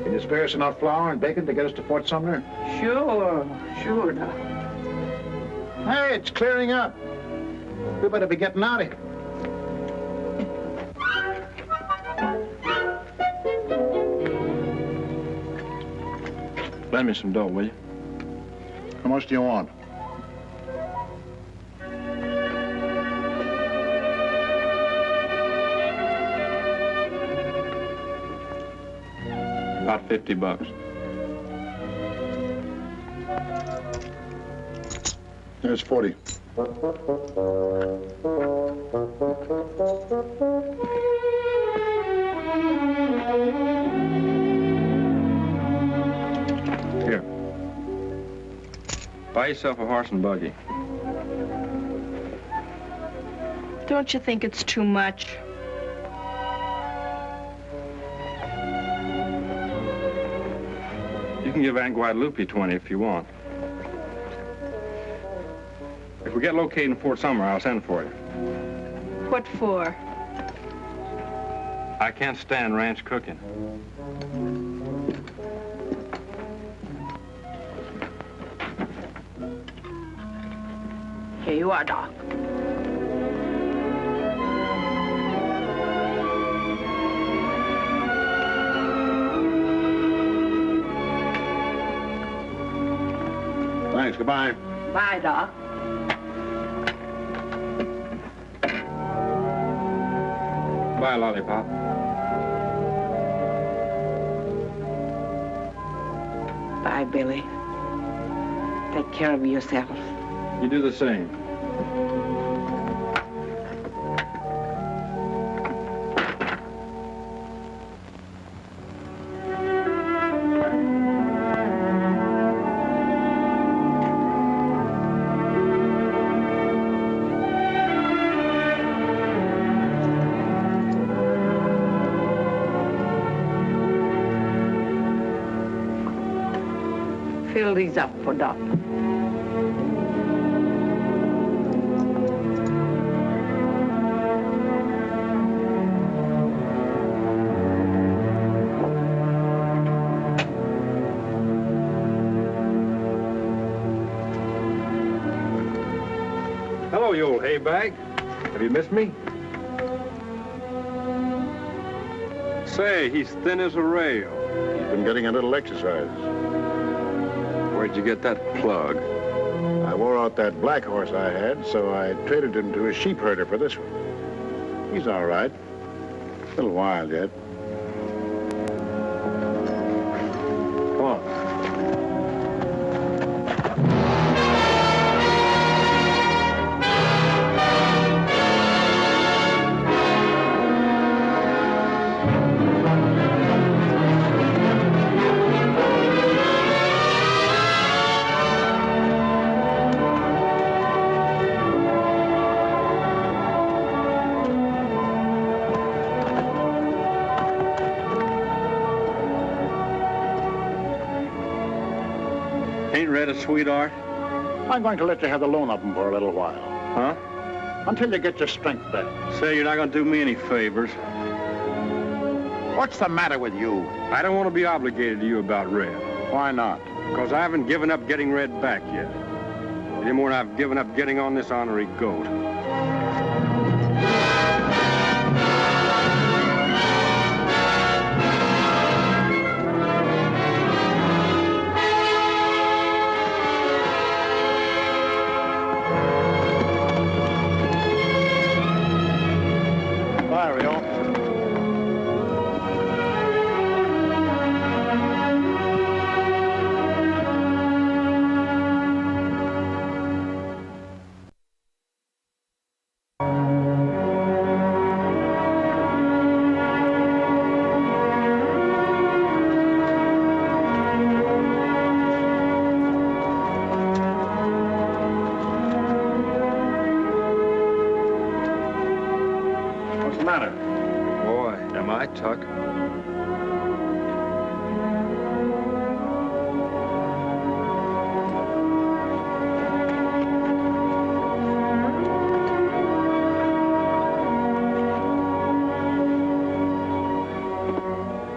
Can you spare us enough flour and bacon to get us to Fort Sumner? Sure, Doc. Hey, it's clearing up. We better be getting out of here. Lend me some dough, will you? How much do you want? About $50. There's 40. Here. Buy yourself a horse and buggy. Don't you think it's too much? You can give Aunt Guadalupe 20 if you want. If we get located in Fort Sumner, I'll send for you. What for? I can't stand ranch cooking. Here you are, Doc. Thanks, goodbye. Bye, Doc. Buy a lollipop. Bye, Billy. Take care of yourself. You do the same. Fill these up for Doc. Hello, you old hay bag. Have you missed me? Say, he's thin as a rail. He's been getting a little exercise. Where'd you get that plug? I wore out that black horse I had, so I traded him to a sheep herder for this one. He's all right. A little wild yet. Come on. Ain't Red a sweetheart? I'm going to let you have the loan of him for a little while. Huh? Until you get your strength back. Say, you're not going to do me any favors. What's the matter with you? I don't want to be obligated to you about Red. Why not? Because I haven't given up getting Red back yet. Any more than I've given up getting on this honorary goat. Bye, Rio. What's the matter? Boy, am I tuck.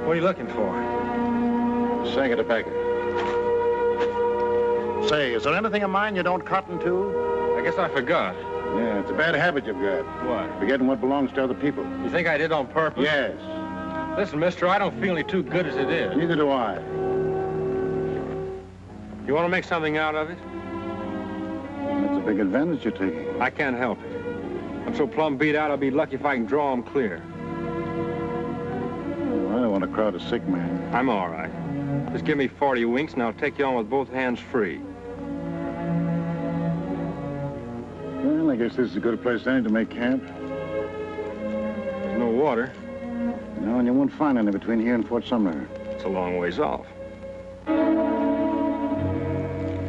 What are you looking for? Sack of tobacco. Say, is there anything of mine you don't cotton to? I guess I forgot. Yeah, it's a bad habit you've got. What? Forgetting what belongs to other people. You think I did on purpose? Yes. Listen, mister, I don't feel any too good as it is. Neither do I. You want to make something out of it? That's a big advantage you're taking. I can't help it. I'm so plumb beat out, I'll be lucky if I can draw 'em clear. Well, I don't want to crowd a sick man. I'm all right. Just give me 40 winks, and I'll take you on with both hands free. Well, I guess this is a good place then to make camp. There's no water. No, and you won't find any between here and Fort Sumner. It's a long ways off.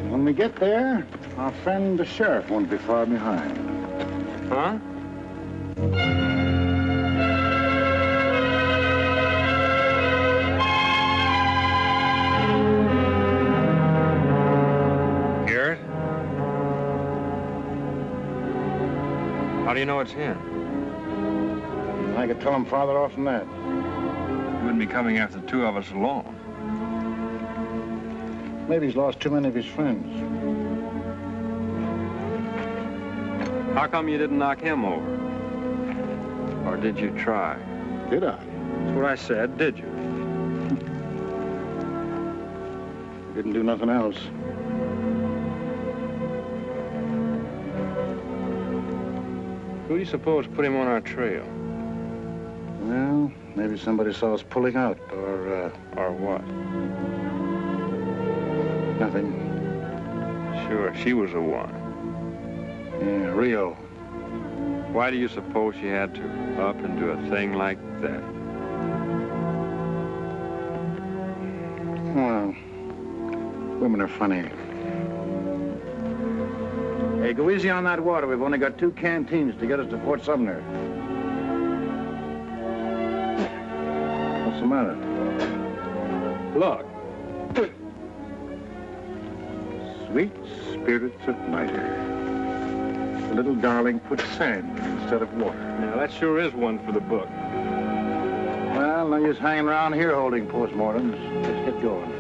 When we get there, our friend the sheriff won't be far behind. Huh? Hear it? How do you know it's him? I could tell him farther off than that. He wouldn't be coming after the two of us alone. Maybe he's lost too many of his friends. How come you didn't knock him over? Or did you try? Did I? That's what I said, did you? Didn't do nothing else. Who do you suppose put him on our trail? Well, maybe somebody saw us pulling out, or what? Nothing. Sure, she was the one. Yeah, Rio. Why do you suppose she had to up and do a thing like that? Well, women are funny. Hey, go easy on that water. We've only got 2 canteens to get us to Fort Sumner. What's the matter? Look. Sweet spirits of nitre. The little darling put sand instead of water. Now, that sure is one for the book. Well, no use hanging around here holding postmortems. Let's get going.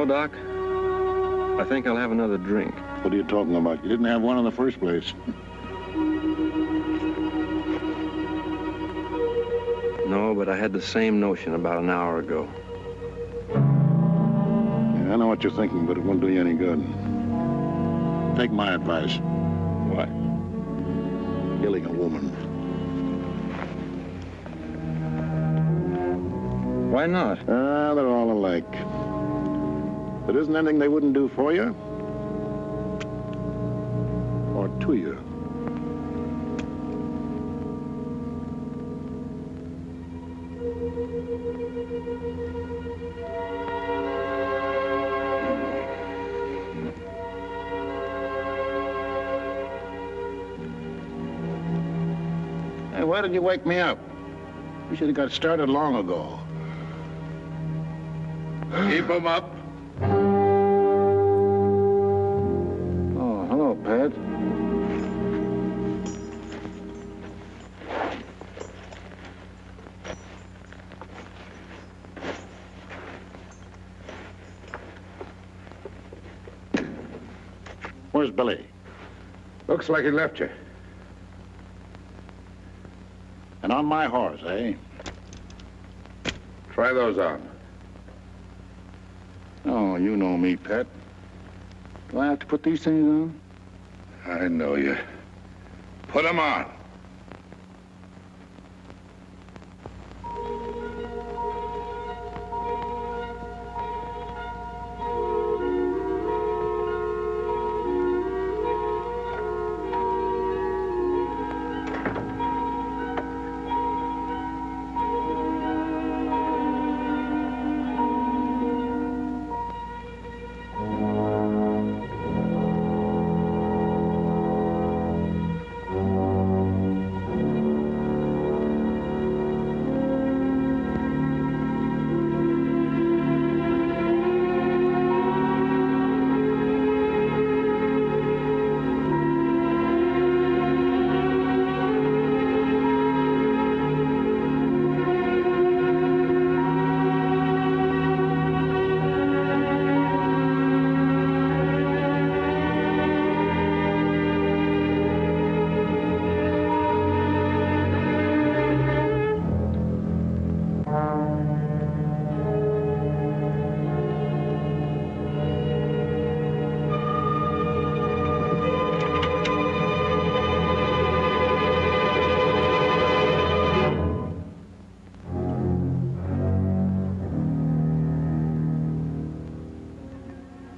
Doc. I think I'll have another drink. What are you talking about? You didn't have one in the first place. No, but I had the same notion about an hour ago. Yeah, I know what you're thinking, but it won't do you any good. Take my advice. What? Killing a woman. Why not? They're all alike. There isn't anything they wouldn't do for you. Or to you. Hey, why did you wake me up? You should have got started long ago. Keep 'em up. Oh, hello, Pat. Where's Billy? Looks like he left you. And on my horse, eh? Try those on. Oh, you know me, Pat. Do I have to put these things on? I know you. Put 'em on.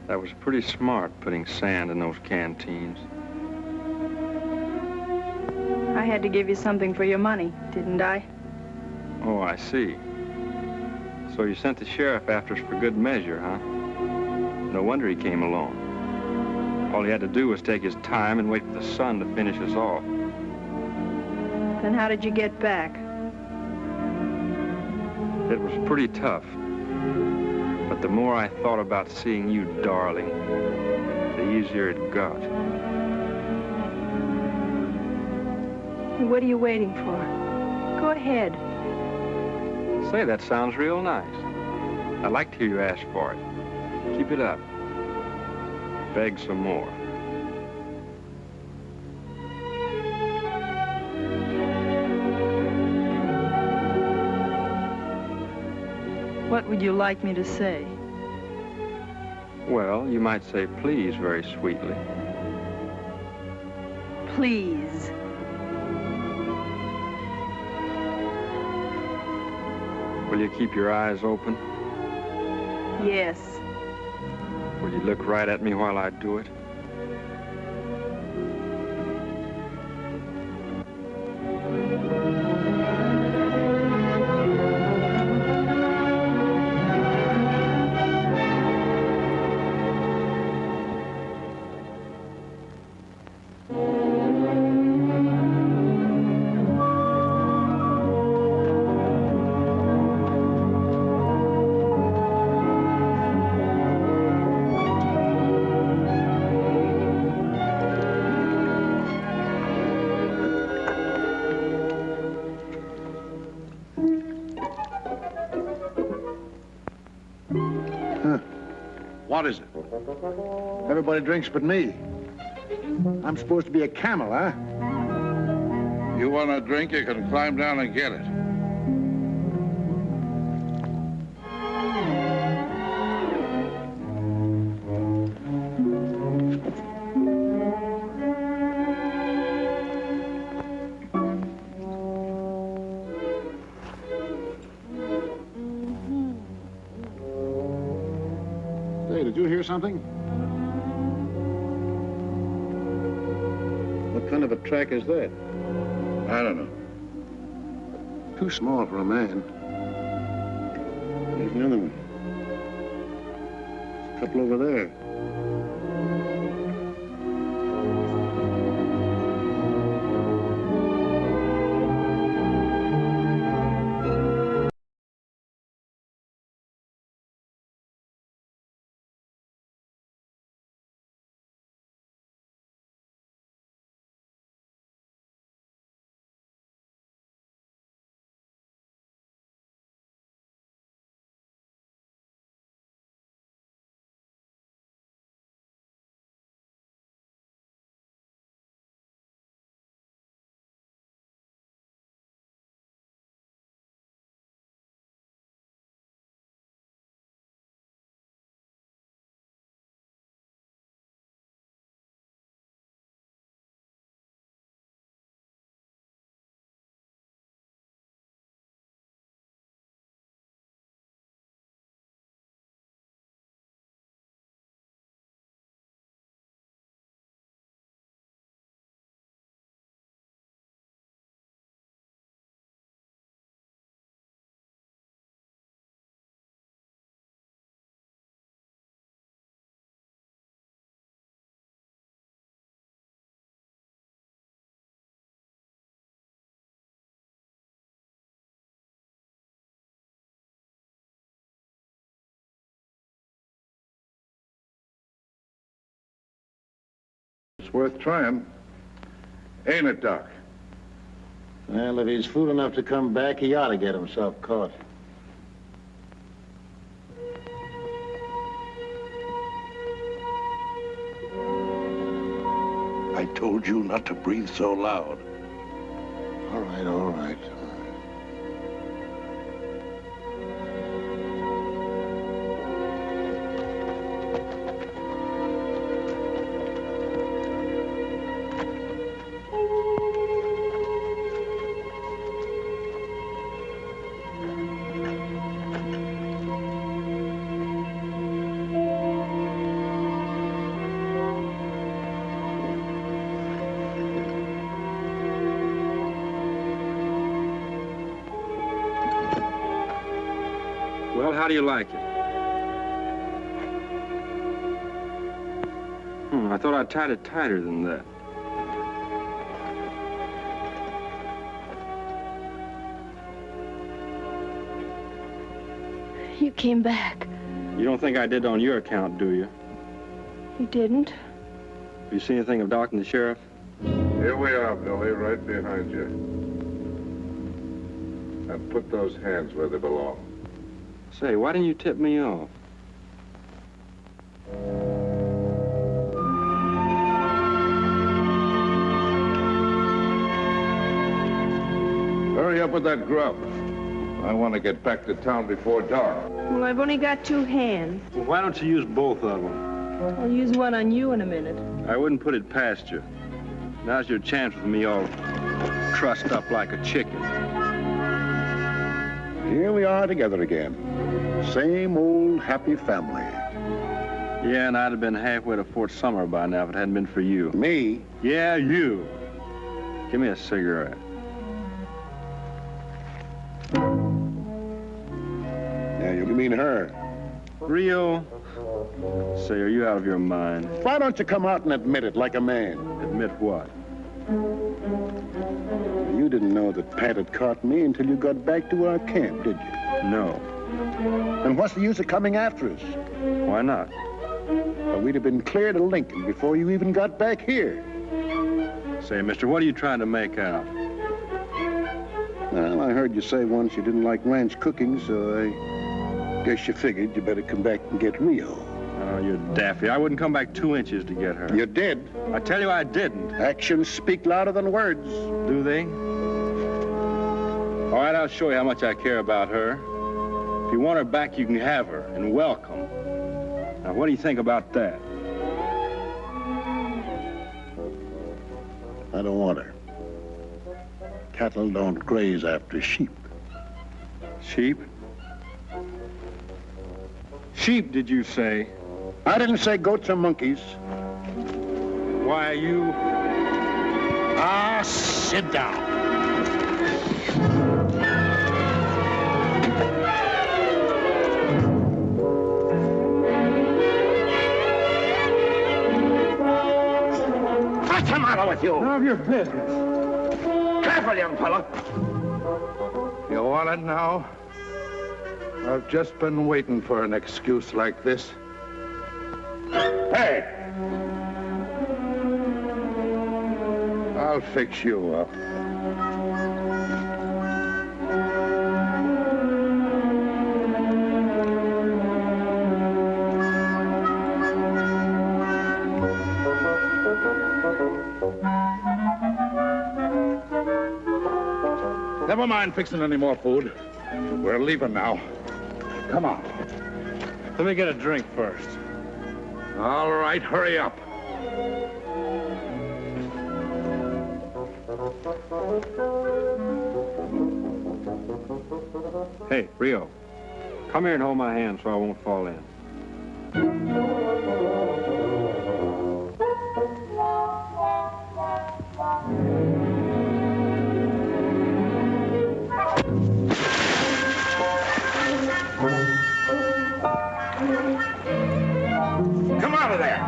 That was pretty smart, putting sand in those canteens. I had to give you something for your money, didn't I? Oh, I see. So you sent the sheriff after us for good measure, huh? No wonder he came along. All he had to do was take his time and wait for the sun to finish us off. Then how did you get back? It was pretty tough. But the more I thought about seeing you, darling, the easier it got. What are you waiting for? Go ahead. Say, that sounds real nice. I'd like to hear you ask for it. Keep it up. Beg some more. What would you like me to say? Well, you might say please very sweetly. Please. Will you keep your eyes open? Yes. Will you look right at me while I do it? What is it? Everybody drinks but me. I'm supposed to be a camel, huh? You want a drink, you can climb down and get it. Hey, did you hear something? What kind of a track is that? I don't know. Too small for a man. There's another one. There's a couple over there. It's worth trying. Ain't it, Doc? Well, if he's fool enough to come back, he ought to get himself caught. I told you not to breathe so loud. All right, all right. Well, how do you like it? I thought I tied it tighter than that. You came back. You don't think I did on your account, do you? You didn't? Have you seen anything of Doc and the sheriff? Here we are, Billy, right behind you. And put those hands where they belong. Say, why didn't you tip me off? Hurry up with that grub. I want to get back to town before dark. Well, I've only got 2 hands. Well, why don't you use both of them? I'll use one on you in a minute. I wouldn't put it past you. Now's your chance with me all trussed up like a chicken. Here we are together again. Same old happy family. Yeah, and I'd have been halfway to Fort Summer by now if it hadn't been for you. Me? Yeah, you. Give me a cigarette. Yeah, you mean her. Rio? Say, are you out of your mind? Why don't you come out and admit it like a man? Admit what? You didn't know that Pat had caught me until you got back to our camp, did you? No. And what's the use of coming after us? Why not? Well, we'd have been clear to Lincoln before you even got back here. Say, mister, what are you trying to make out? Well, I heard you say once you didn't like ranch cooking, so I guess you figured you better come back and get Rio. Oh, you're daffy. I wouldn't come back 2 inches to get her. You did. I tell you I didn't. Actions speak louder than words. Do they? All right, I'll show you how much I care about her. If you want her back, you can have her, and welcome. Now, what do you think about that? I don't want her. Cattle don't graze after sheep. Sheep? Sheep, did you say? I didn't say goats or monkeys. Why, you... Ah, sit down. What's the matter with you? None of your business. Careful, young fella. You want it now? I've just been waiting for an excuse like this. Hey! I'll fix you up. Never mind fixing any more food. We're leaving now. Come on. Let me get a drink first. All right, hurry up. Hey, Rio, come here and hold my hand so I won't fall in. Come out of there!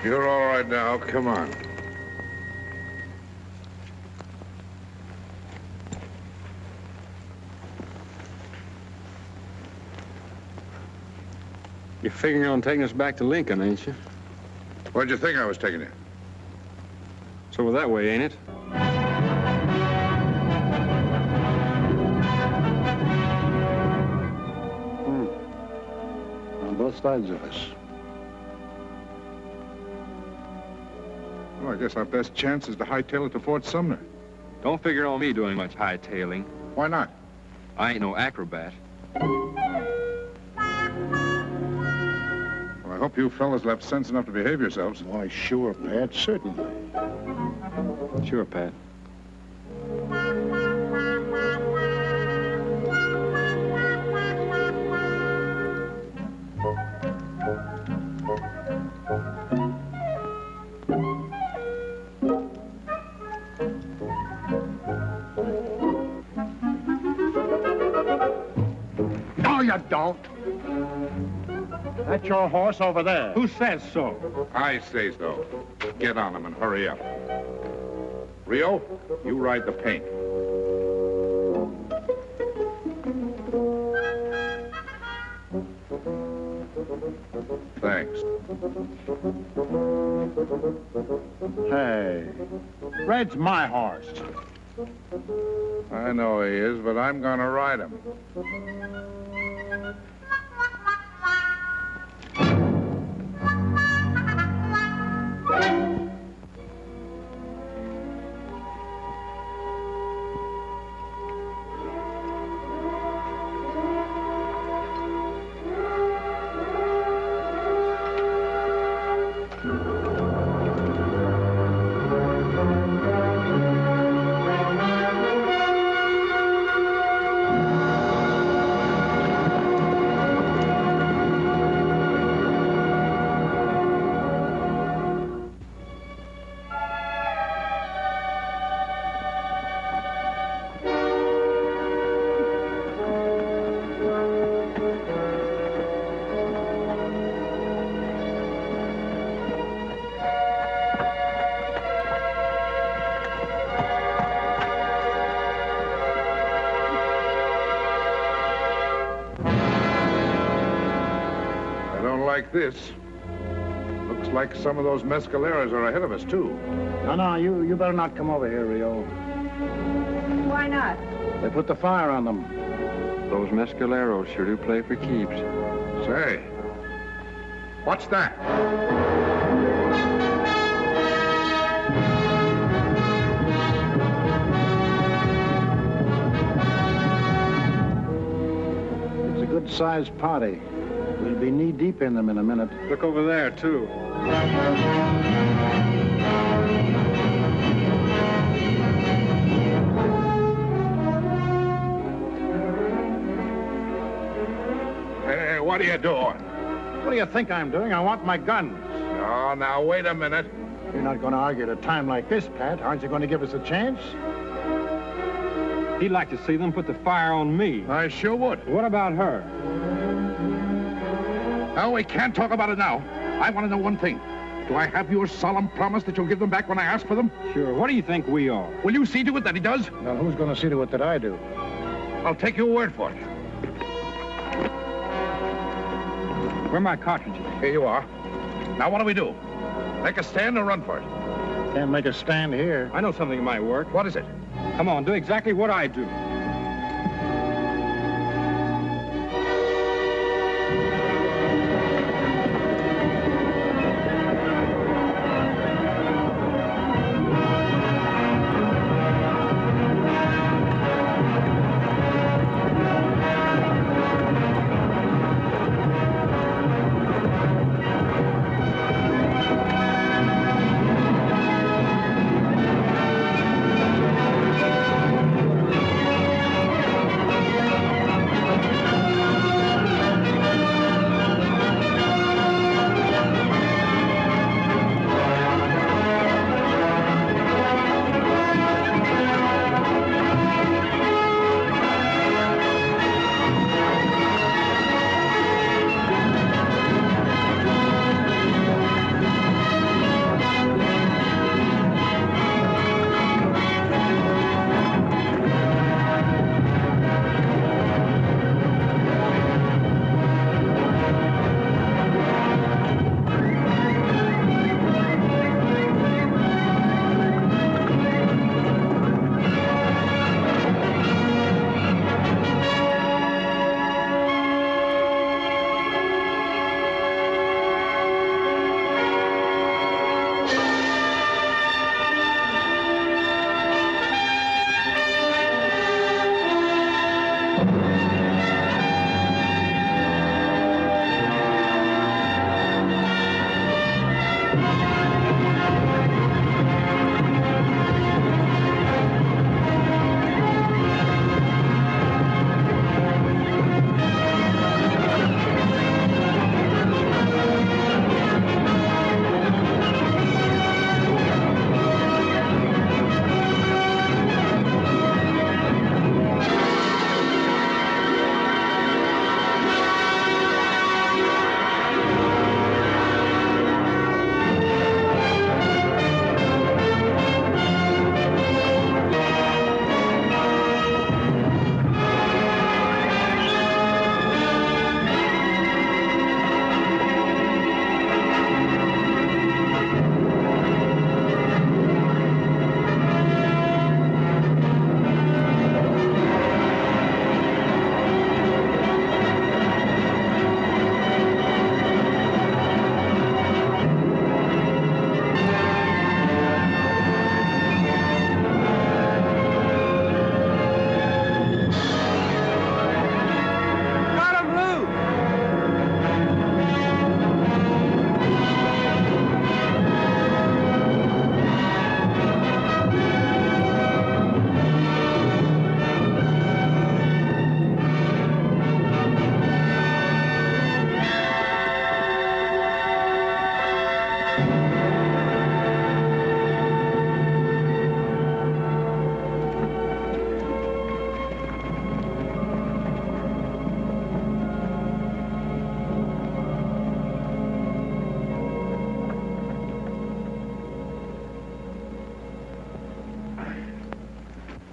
You're all right now. Come on. You're figuring on taking us back to Lincoln, ain't you? Where'd you think I was taking you? It's over that way, ain't it? On both sides of us. Well, I guess our best chance is to hightail it to Fort Sumner. Don't figure on me doing much hightailing. Why not? I ain't no acrobat. Well, I hope you fellas left sense enough to behave yourselves. Why, sure, Pat, certainly. Sure, Pat. No, you don't. That's your horse over there. Who says so? I say so. Get on him and hurry up. Rio, you ride the paint. Thanks. Hey, Red's my horse. I know he is, but I'm gonna ride him. like this. Looks like some of those mescaleros are ahead of us, too. No, you better not come over here, Rio. Why not? They put the fire on them. Those mescaleros sure do play for keeps. Say, what's that? It's a good-sized party. We'll be knee-deep in them in a minute. Look over there, too. Hey, what are you doing? What do you think I'm doing? I want my guns. Oh, now, wait a minute. You're not going to argue at a time like this, Pat. Aren't you going to give us a chance? He'd like to see them put the fire on me. I sure would. What about her? No, we can't talk about it now. I want to know one thing. Do I have your solemn promise that you'll give them back when I ask for them? Sure. What do you think we are? Will you see to it that he does? Well, who's going to see to it that I do? I'll take your word for it. Where are my cartridges? Here you are. Now, what do we do? Make a stand or run for it? Can't make a stand here. I know something that might work. What is it? Come on, do exactly what I do.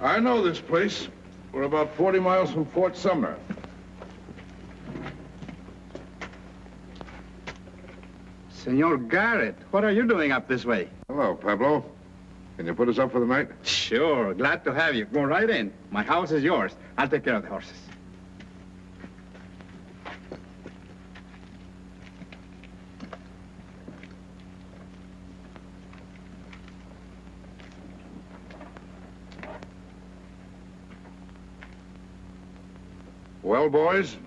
I know this place. We're about 40 miles from Fort Sumner. Senor Garrett, what are you doing up this way? Hello, Pablo. Can you put us up for the night? Sure, glad to have you. Go right in. My house is yours. I'll take care of the horses. Well, boys,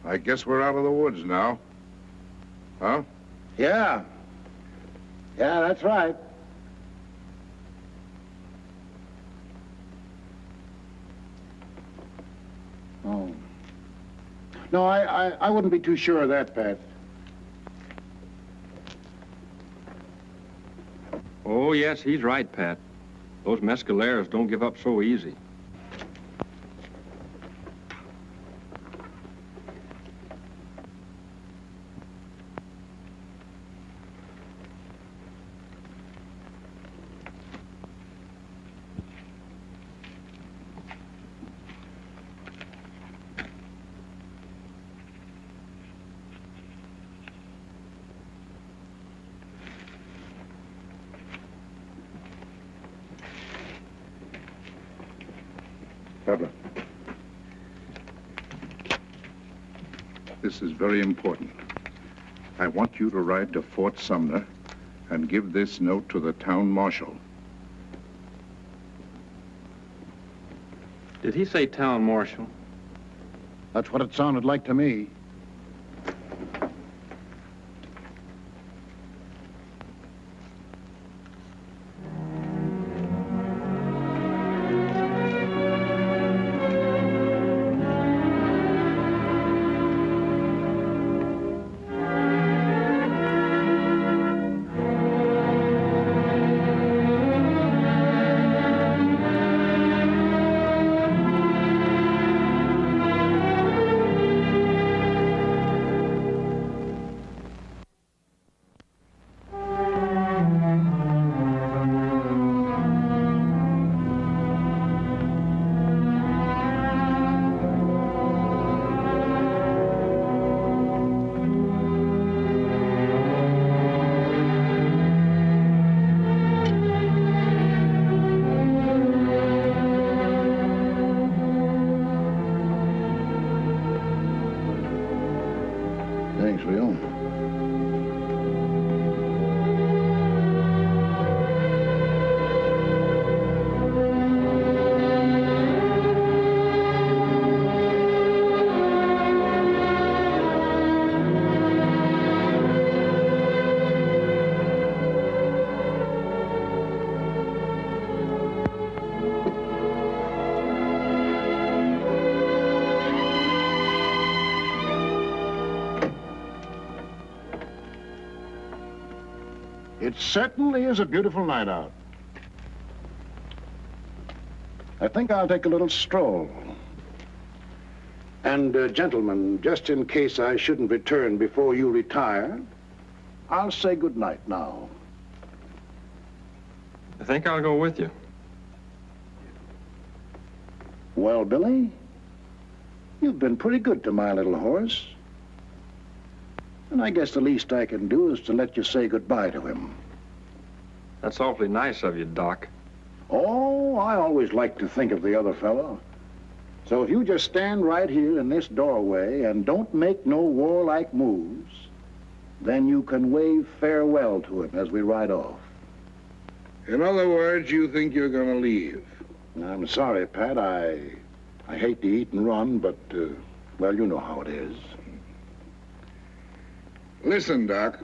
I guess we're out of the woods now. Huh? Yeah. Yeah, that's right. Oh. No, I wouldn't be too sure of that, Pat. Oh, yes, he's right, Pat. Those mescaleros don't give up so easy. Pablo. This is very important. I want you to ride to Fort Sumner and give this note to the town marshal. Did he say town marshal? That's what it sounded like to me. Thanks, Leo. It certainly is a beautiful night out. I think I'll take a little stroll. And, gentlemen, just in case I shouldn't return before you retire, I'll say good night now. I think I'll go with you. Well, Billy, you've been pretty good to my little horse. And I guess the least I can do is to let you say goodbye to him. That's awfully nice of you, Doc. Oh, I always like to think of the other fellow. So if you just stand right here in this doorway and don't make no warlike moves, then you can wave farewell to him as we ride off. In other words, you think you're going to leave? I'm sorry, Pat. I hate to eat and run, but, well, you know how it is. Listen, Doc.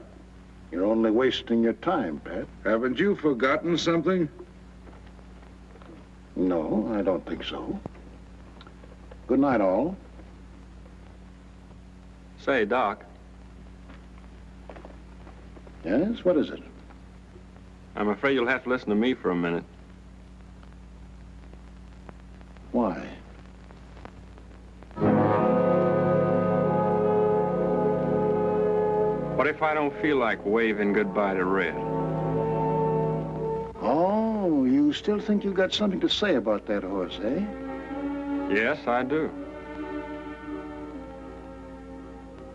You're only wasting your time, Pat. Haven't you forgotten something? No, I don't think so. Good night, all. Say, Doc. Yes, what is it? I'm afraid you'll have to listen to me for a minute. Why? What if I don't feel like waving goodbye to Red? Oh, you still think you got something to say about that horse, eh? Yes, I do.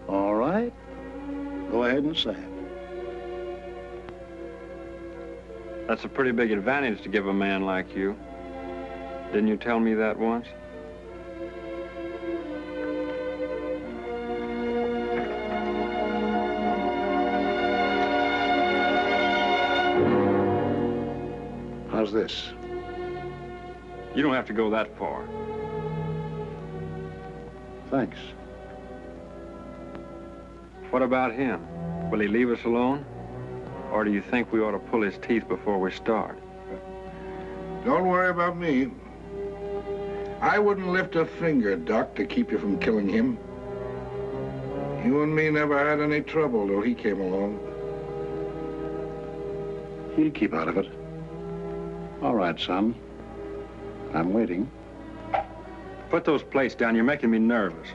All right. Go ahead and say it. That's a pretty big advantage to give a man like you. Didn't you tell me that once? How's this? You don't have to go that far. Thanks. What about him? Will he leave us alone? Or do you think we ought to pull his teeth before we start? Don't worry about me. I wouldn't lift a finger, Doc, to keep you from killing him. You and me never had any trouble till he came along. He'll keep out of it. All right, son. I'm waiting. Put those plates down. You're making me nervous.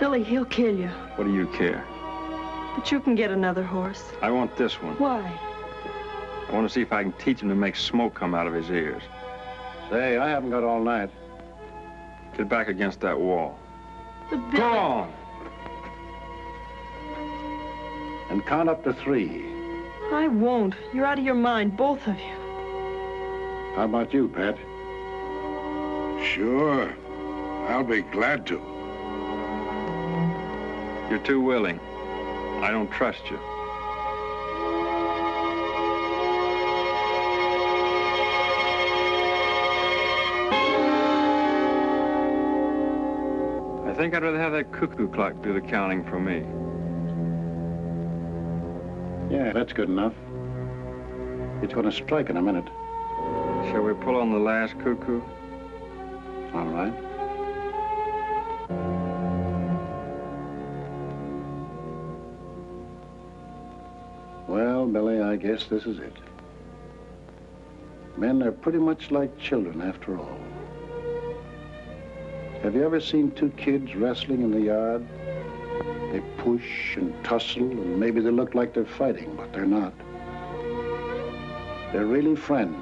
Billy, he'll kill you. What do you care? But you can get another horse. I want this one. Why? I want to see if I can teach him to make smoke come out of his ears. Say, I haven't got all night. Get back against that wall. But Billy... Go on! And count up to 3. I won't. You're out of your mind, both of you. How about you, Pat? Sure. I'll be glad to. You're too willing. I don't trust you. I think I'd rather have that cuckoo clock do the counting for me. Yeah, that's good enough. It's going to strike in a minute. Shall we pull on the last cuckoo? All right. Well, Billy, I guess this is it. Men are pretty much like children after all. Have you ever seen 2 kids wrestling in the yard? They push and tussle, and maybe they look like they're fighting, but they're not. They're really friends,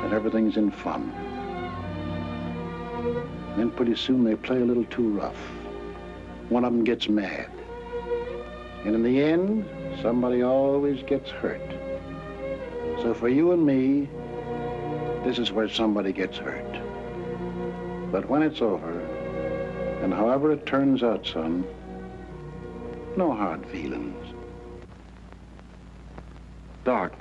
and everything's in fun. Then pretty soon they play a little too rough. One of them gets mad. And in the end, somebody always gets hurt. So for you and me, this is where somebody gets hurt. But when it's over, and however it turns out, son, no hard feelings. Doc.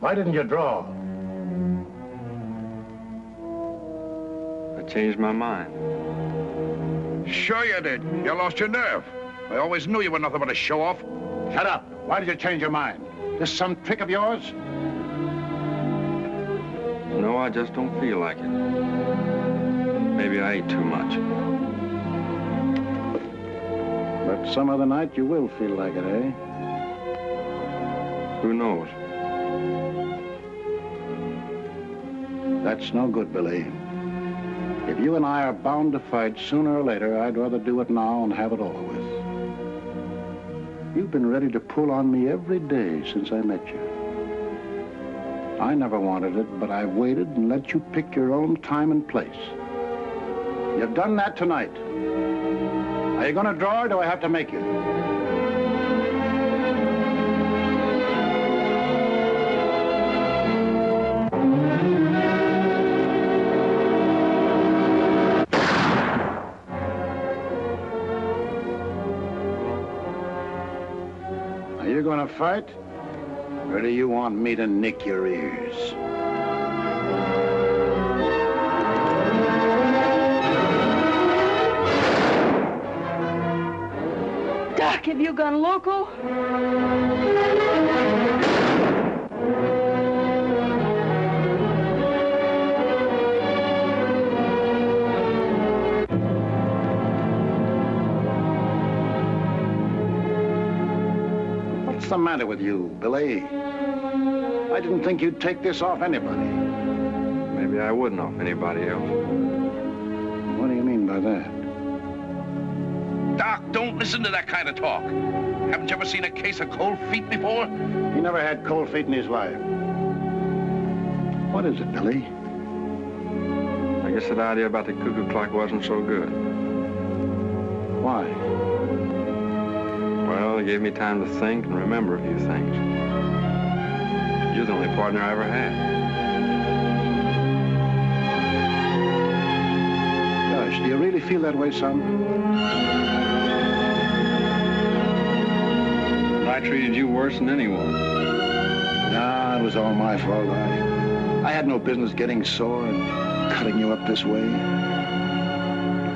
Why didn't you draw? I changed my mind. Sure you did. You lost your nerve. I always knew you were nothing but a show-off. Shut up. Why did you change your mind? This some trick of yours? No, I just don't feel like it. Maybe I ate too much. But some other night you will feel like it, eh? Who knows? That's no good, Billy. If you and I are bound to fight sooner or later, I'd rather do it now and have it over with. You've been ready to pull on me every day since I met you. I never wanted it, but I've waited and let you pick your own time and place. You've done that tonight. Are you going to draw or do I have to make you? Are you going to fight? Or do you want me to nick your ears? Doc, have you gone loco? What's the matter with you, Billy? I didn't think you'd take this off anybody. Maybe I wouldn't off anybody else. What do you mean by that? Doc, don't listen to that kind of talk. Haven't you ever seen a case of cold feet before? He never had cold feet in his life. What is it, Billy? I guess that idea about the cuckoo clock wasn't so good. Why? Well, it gave me time to think and remember a few things. You're the only partner I ever had. Gosh, do you really feel that way, son? I treated you worse than anyone. Nah, it was all my fault. I had no business getting sore and cutting you up this way.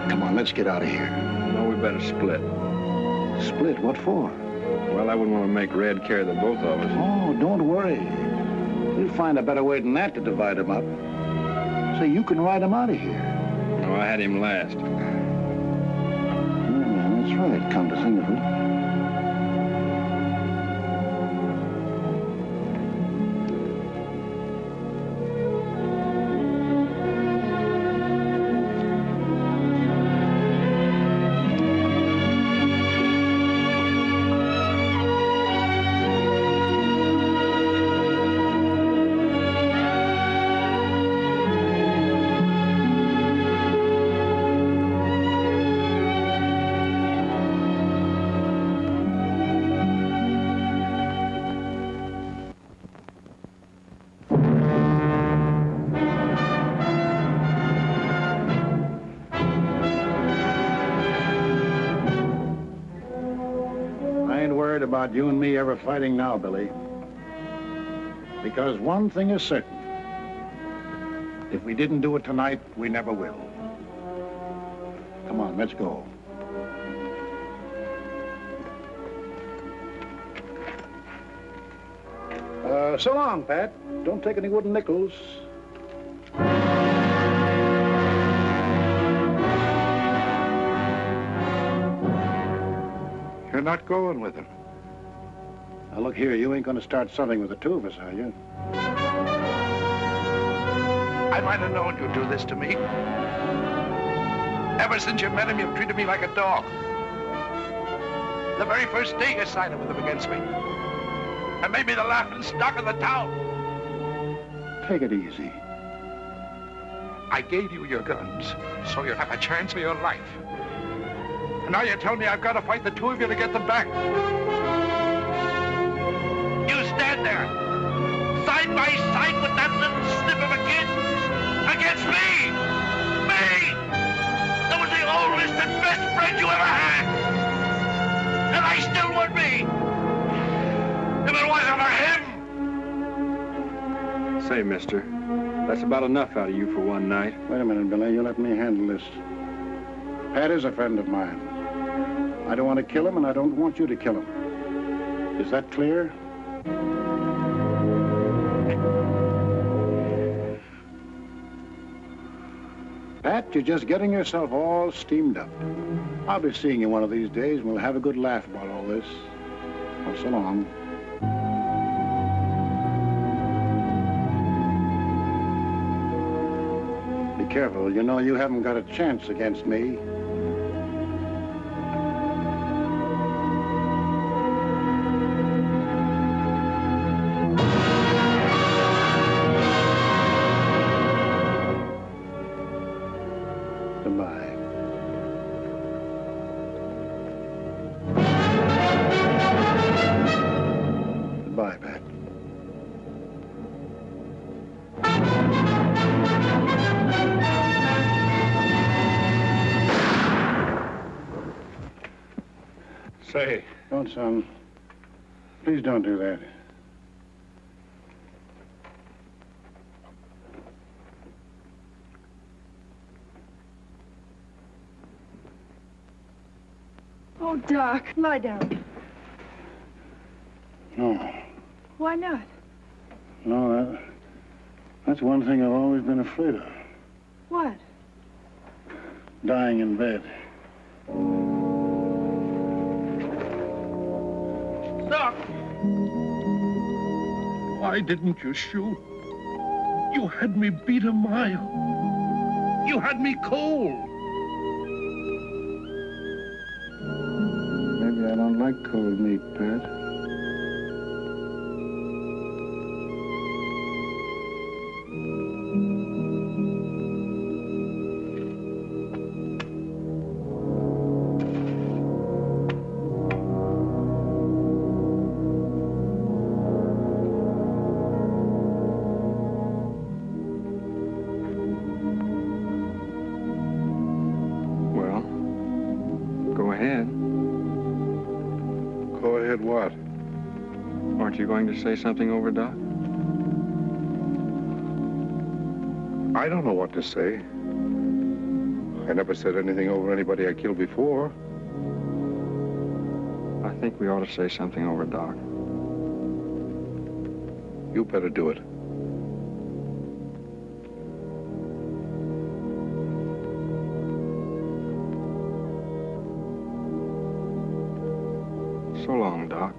Come on, let's get out of here. No, we better split. Split? What for? Well, I wouldn't want to make Red carry the both of us. Oh, don't worry. We'll find a better way than that to divide them up. So you can ride them out of here. No, I had him last. Yeah, that's right, come to think of it. About you and me ever fighting now, Billy. Because one thing is certain. If we didn't do it tonight, we never will. Come on, let's go. So long, Pat. Don't take any wooden nickels. You're not going with him. Now, look here, you ain't gonna start something with the two of us, are you? I might have known you'd do this to me. Ever since you met him, you've treated me like a dog. The very first day you sided with him against me. And made me the laughing stock of the town. Take it easy. I gave you your guns, so you'd have a chance for your life. And now you tell me I've got to fight the two of you to get them back. You stand there, side by side with that little snip of a kid, against me! Me! That was the oldest and best friend you ever had! And I still would be! If it wasn't for him! Say, mister, that's about enough out of you for one night. Wait a minute, Billy. You let me handle this. Pat is a friend of mine. I don't want to kill him, and I don't want you to kill him. Is that clear? Pat, you're just getting yourself all steamed up. I'll be seeing you one of these days, and we'll have a good laugh about all this. Well, so long. Be careful. You know you haven't got a chance against me. Say. Don't, son. Please don't do that. Oh, Doc, lie down. No. Why not? No, that's one thing I've always been afraid of. What? Dying in bed. Doc! Why didn't you shoot? You had me beat a mile. You had me cold. Maybe I don't like cold meat, Pat. Well, go ahead. Go ahead what? Aren't you going to say something over, Doc? I don't know what to say. I never said anything over anybody I killed before. I think we ought to say something over, Doc. You better do it. So long, Doc.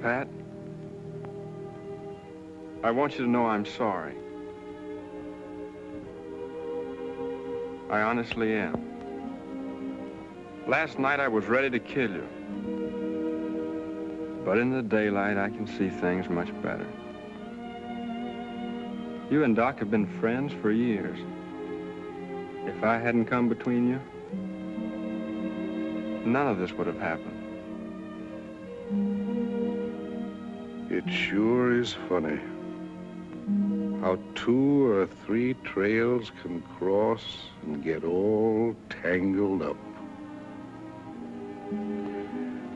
Pat, I want you to know I'm sorry. I honestly am. Last night I was ready to kill you. But in the daylight, I can see things much better. You and Doc have been friends for years. If I hadn't come between you, none of this would have happened. It sure is funny how 2 or 3 trails can cross and get all tangled up.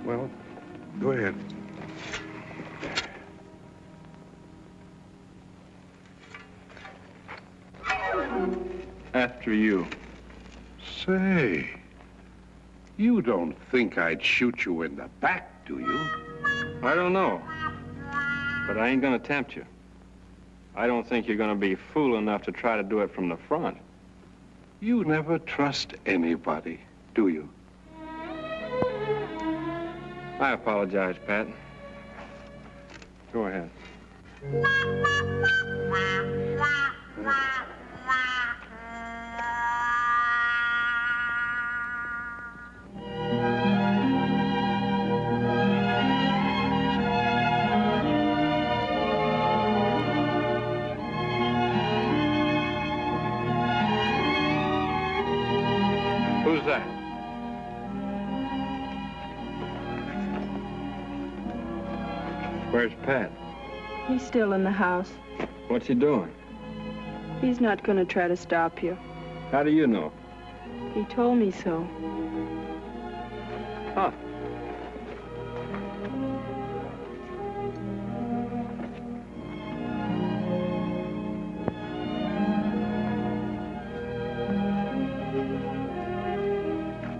Well, go ahead. After you. Say, you don't think I'd shoot you in the back, do you? I don't know. But I ain't gonna tempt you. I don't think you're gonna be fool enough to try to do it from the front. You never trust anybody, do you? I apologize, Pat. Go ahead. Who's that? Where's Pat? He's still in the house. What's he doing? He's not going to try to stop you. How do you know? He told me so. Huh.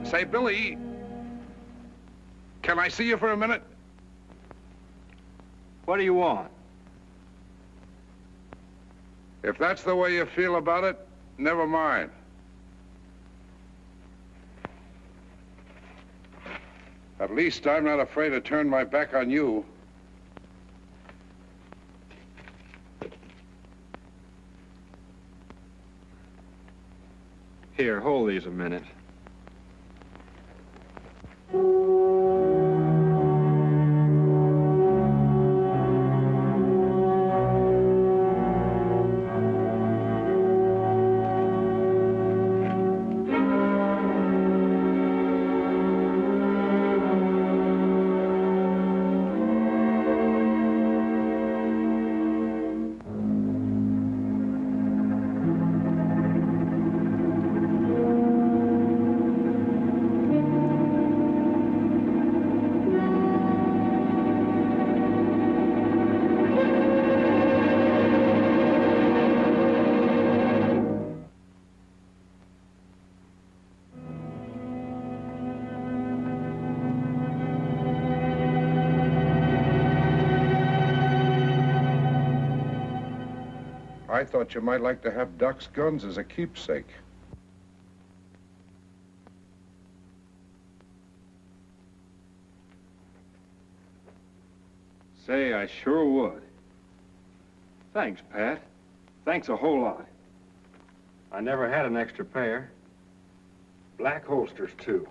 Say, Billy, can I see you for a minute? What do you want? If that's the way you feel about it, never mind. At least I'm not afraid to turn my back on you. Here, hold these a minute. I thought you might like to have Duck's guns as a keepsake. Say, I sure would. Thanks, Pat. Thanks a whole lot. I never had an extra pair. Black holsters, too.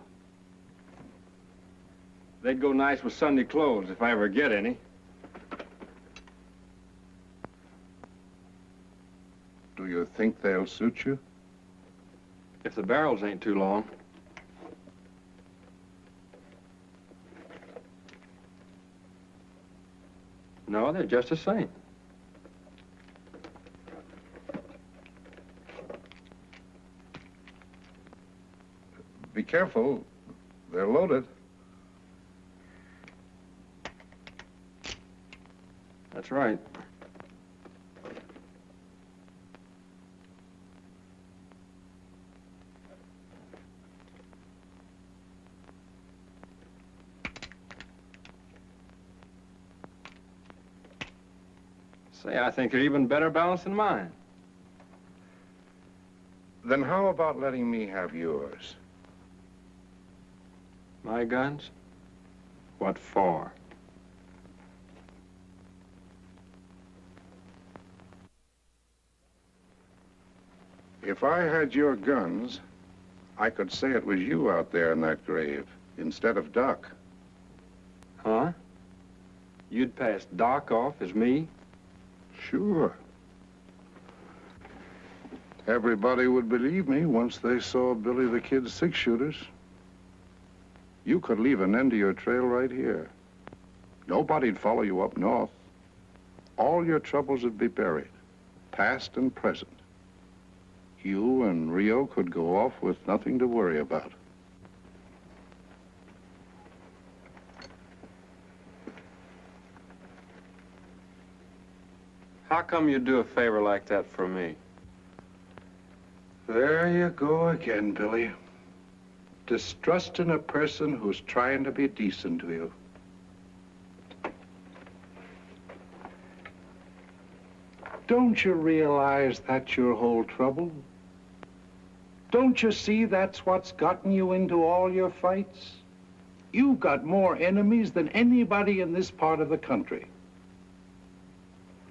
They'd go nice with Sunday clothes if I ever get any. Do you think they'll suit you? If the barrels ain't too long. No, they're just the same. Be careful. They're loaded. That's right. Say, I think they're even better balanced than mine. Then how about letting me have yours? My guns? What for? If I had your guns, I could say it was you out there in that grave, instead of Doc. Huh? You'd pass Doc off as me? Sure. Everybody would believe me once they saw Billy the Kid's six-shooters. You could leave an end to your trail right here. Nobody'd follow you up north. All your troubles would be buried, past and present. You and Rio could go off with nothing to worry about. How come you'd do a favor like that for me? There you go again, Billy. Distrusting a person who's trying to be decent to you. Don't you realize that's your whole trouble? Don't you see that's what's gotten you into all your fights? You've got more enemies than anybody in this part of the country.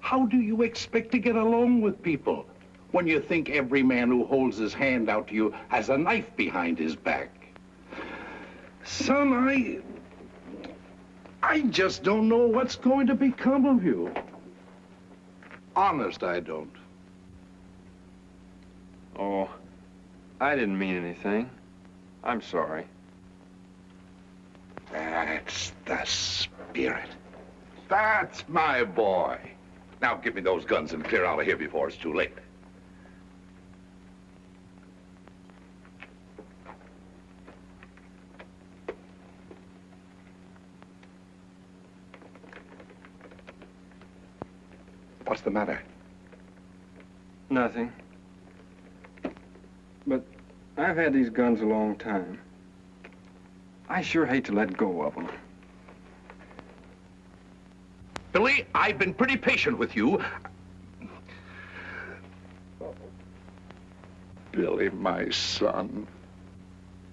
How do you expect to get along with people when you think every man who holds his hand out to you has a knife behind his back? Son, I just don't know what's going to become of you. Honest, I don't. Oh, I didn't mean anything. I'm sorry. That's the spirit. That's my boy. Now give me those guns and clear out of here before it's too late. What's the matter? Nothing. But I've had these guns a long time. I sure hate to let go of them. Billy, I've been pretty patient with you. Billy, my son,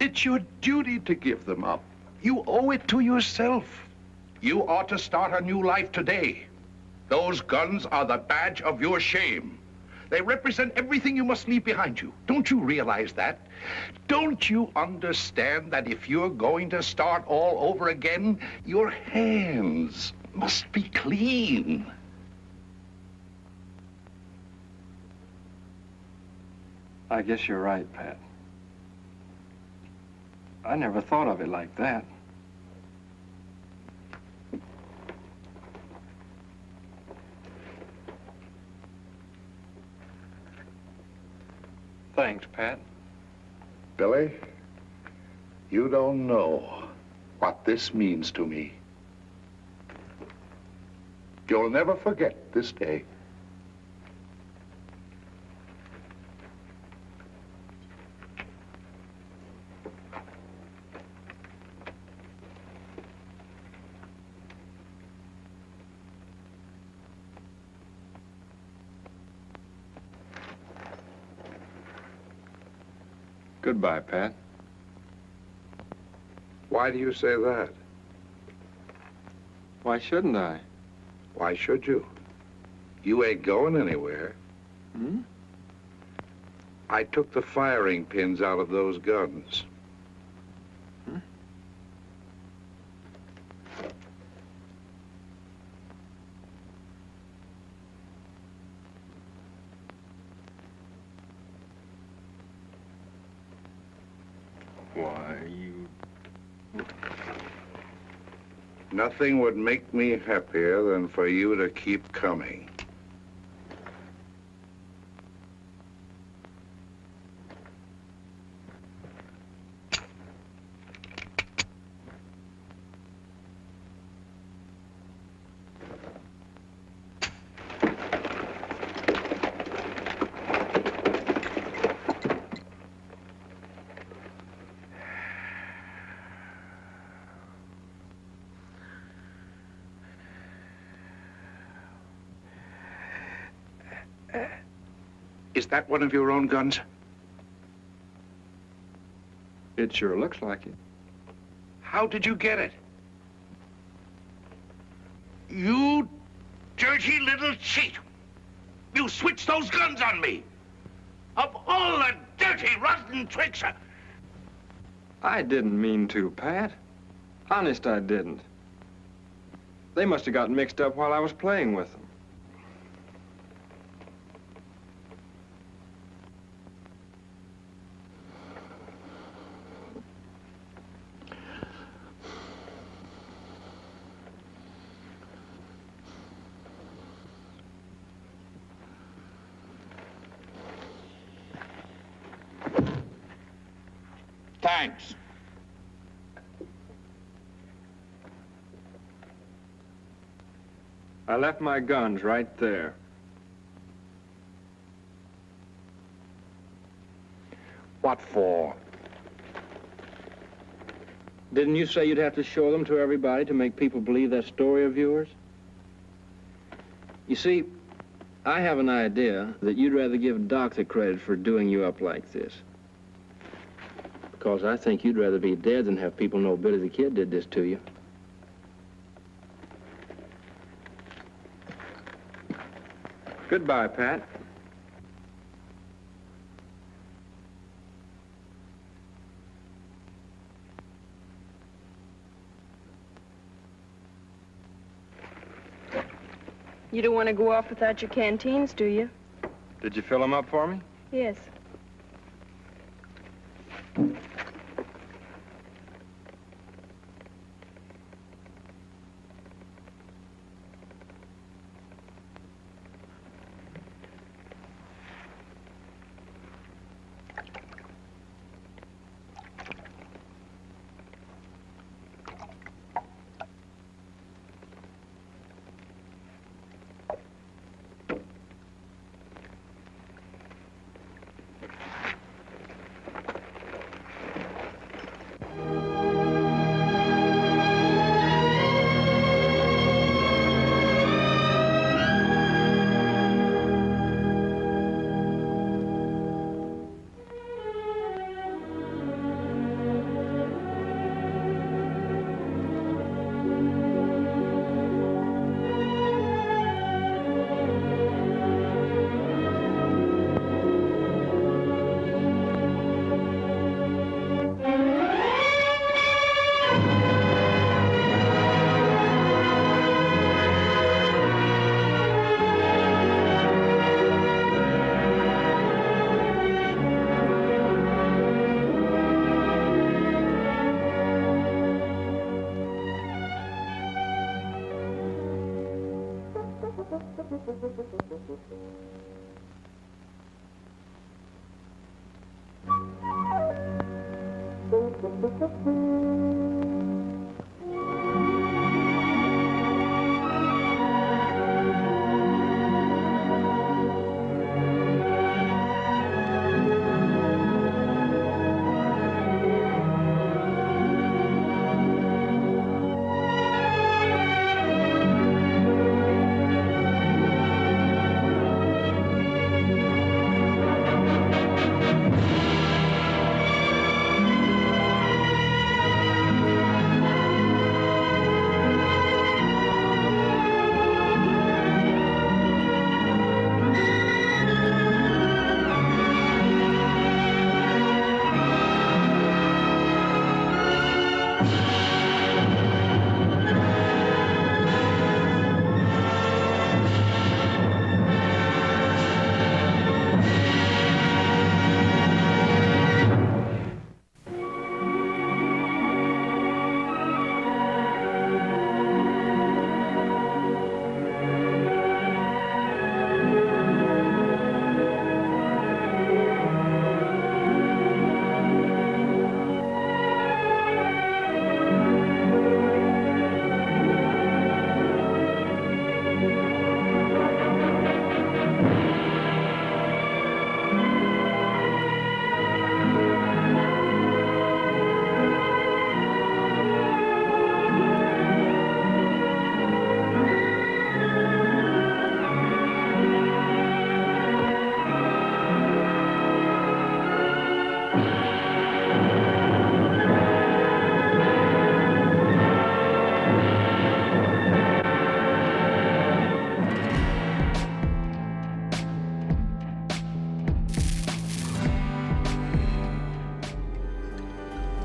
it's your duty to give them up. You owe it to yourself. You ought to start a new life today. Those guns are the badge of your shame. They represent everything you must leave behind you. Don't you realize that? Don't you understand that if you're going to start all over again, your hands must be clean? I guess you're right, Pat. I never thought of it like that. Thanks, Pat. Billy, you don't know what this means to me. You'll never forget this day. Goodbye, Pat. Why do you say that? Why shouldn't I? Why should you? You ain't going anywhere. Hmm? I took the firing pins out of those guns. Hmm? Why, you... Nothing would make me happier than for you to keep coming. Is that one of your own guns? It sure looks like it. How did you get it? You dirty little cheat! You switched those guns on me! Of all the dirty, rotten tricks! I didn't mean to, Pat. Honest, I didn't. They must have gotten mixed up while I was playing with them. Thanks. I left my guns right there. What for? Didn't you say you'd have to show them to everybody to make people believe that story of yours? You see, I have an idea that you'd rather give Doc the credit for doing you up like this. Because I think you'd rather be dead than have people know Billy the Kid did this to you. Goodbye, Pat. You don't want to go off without your canteens, do you? Did you fill them up for me? Yes.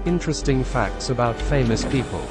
interesting facts about famous people.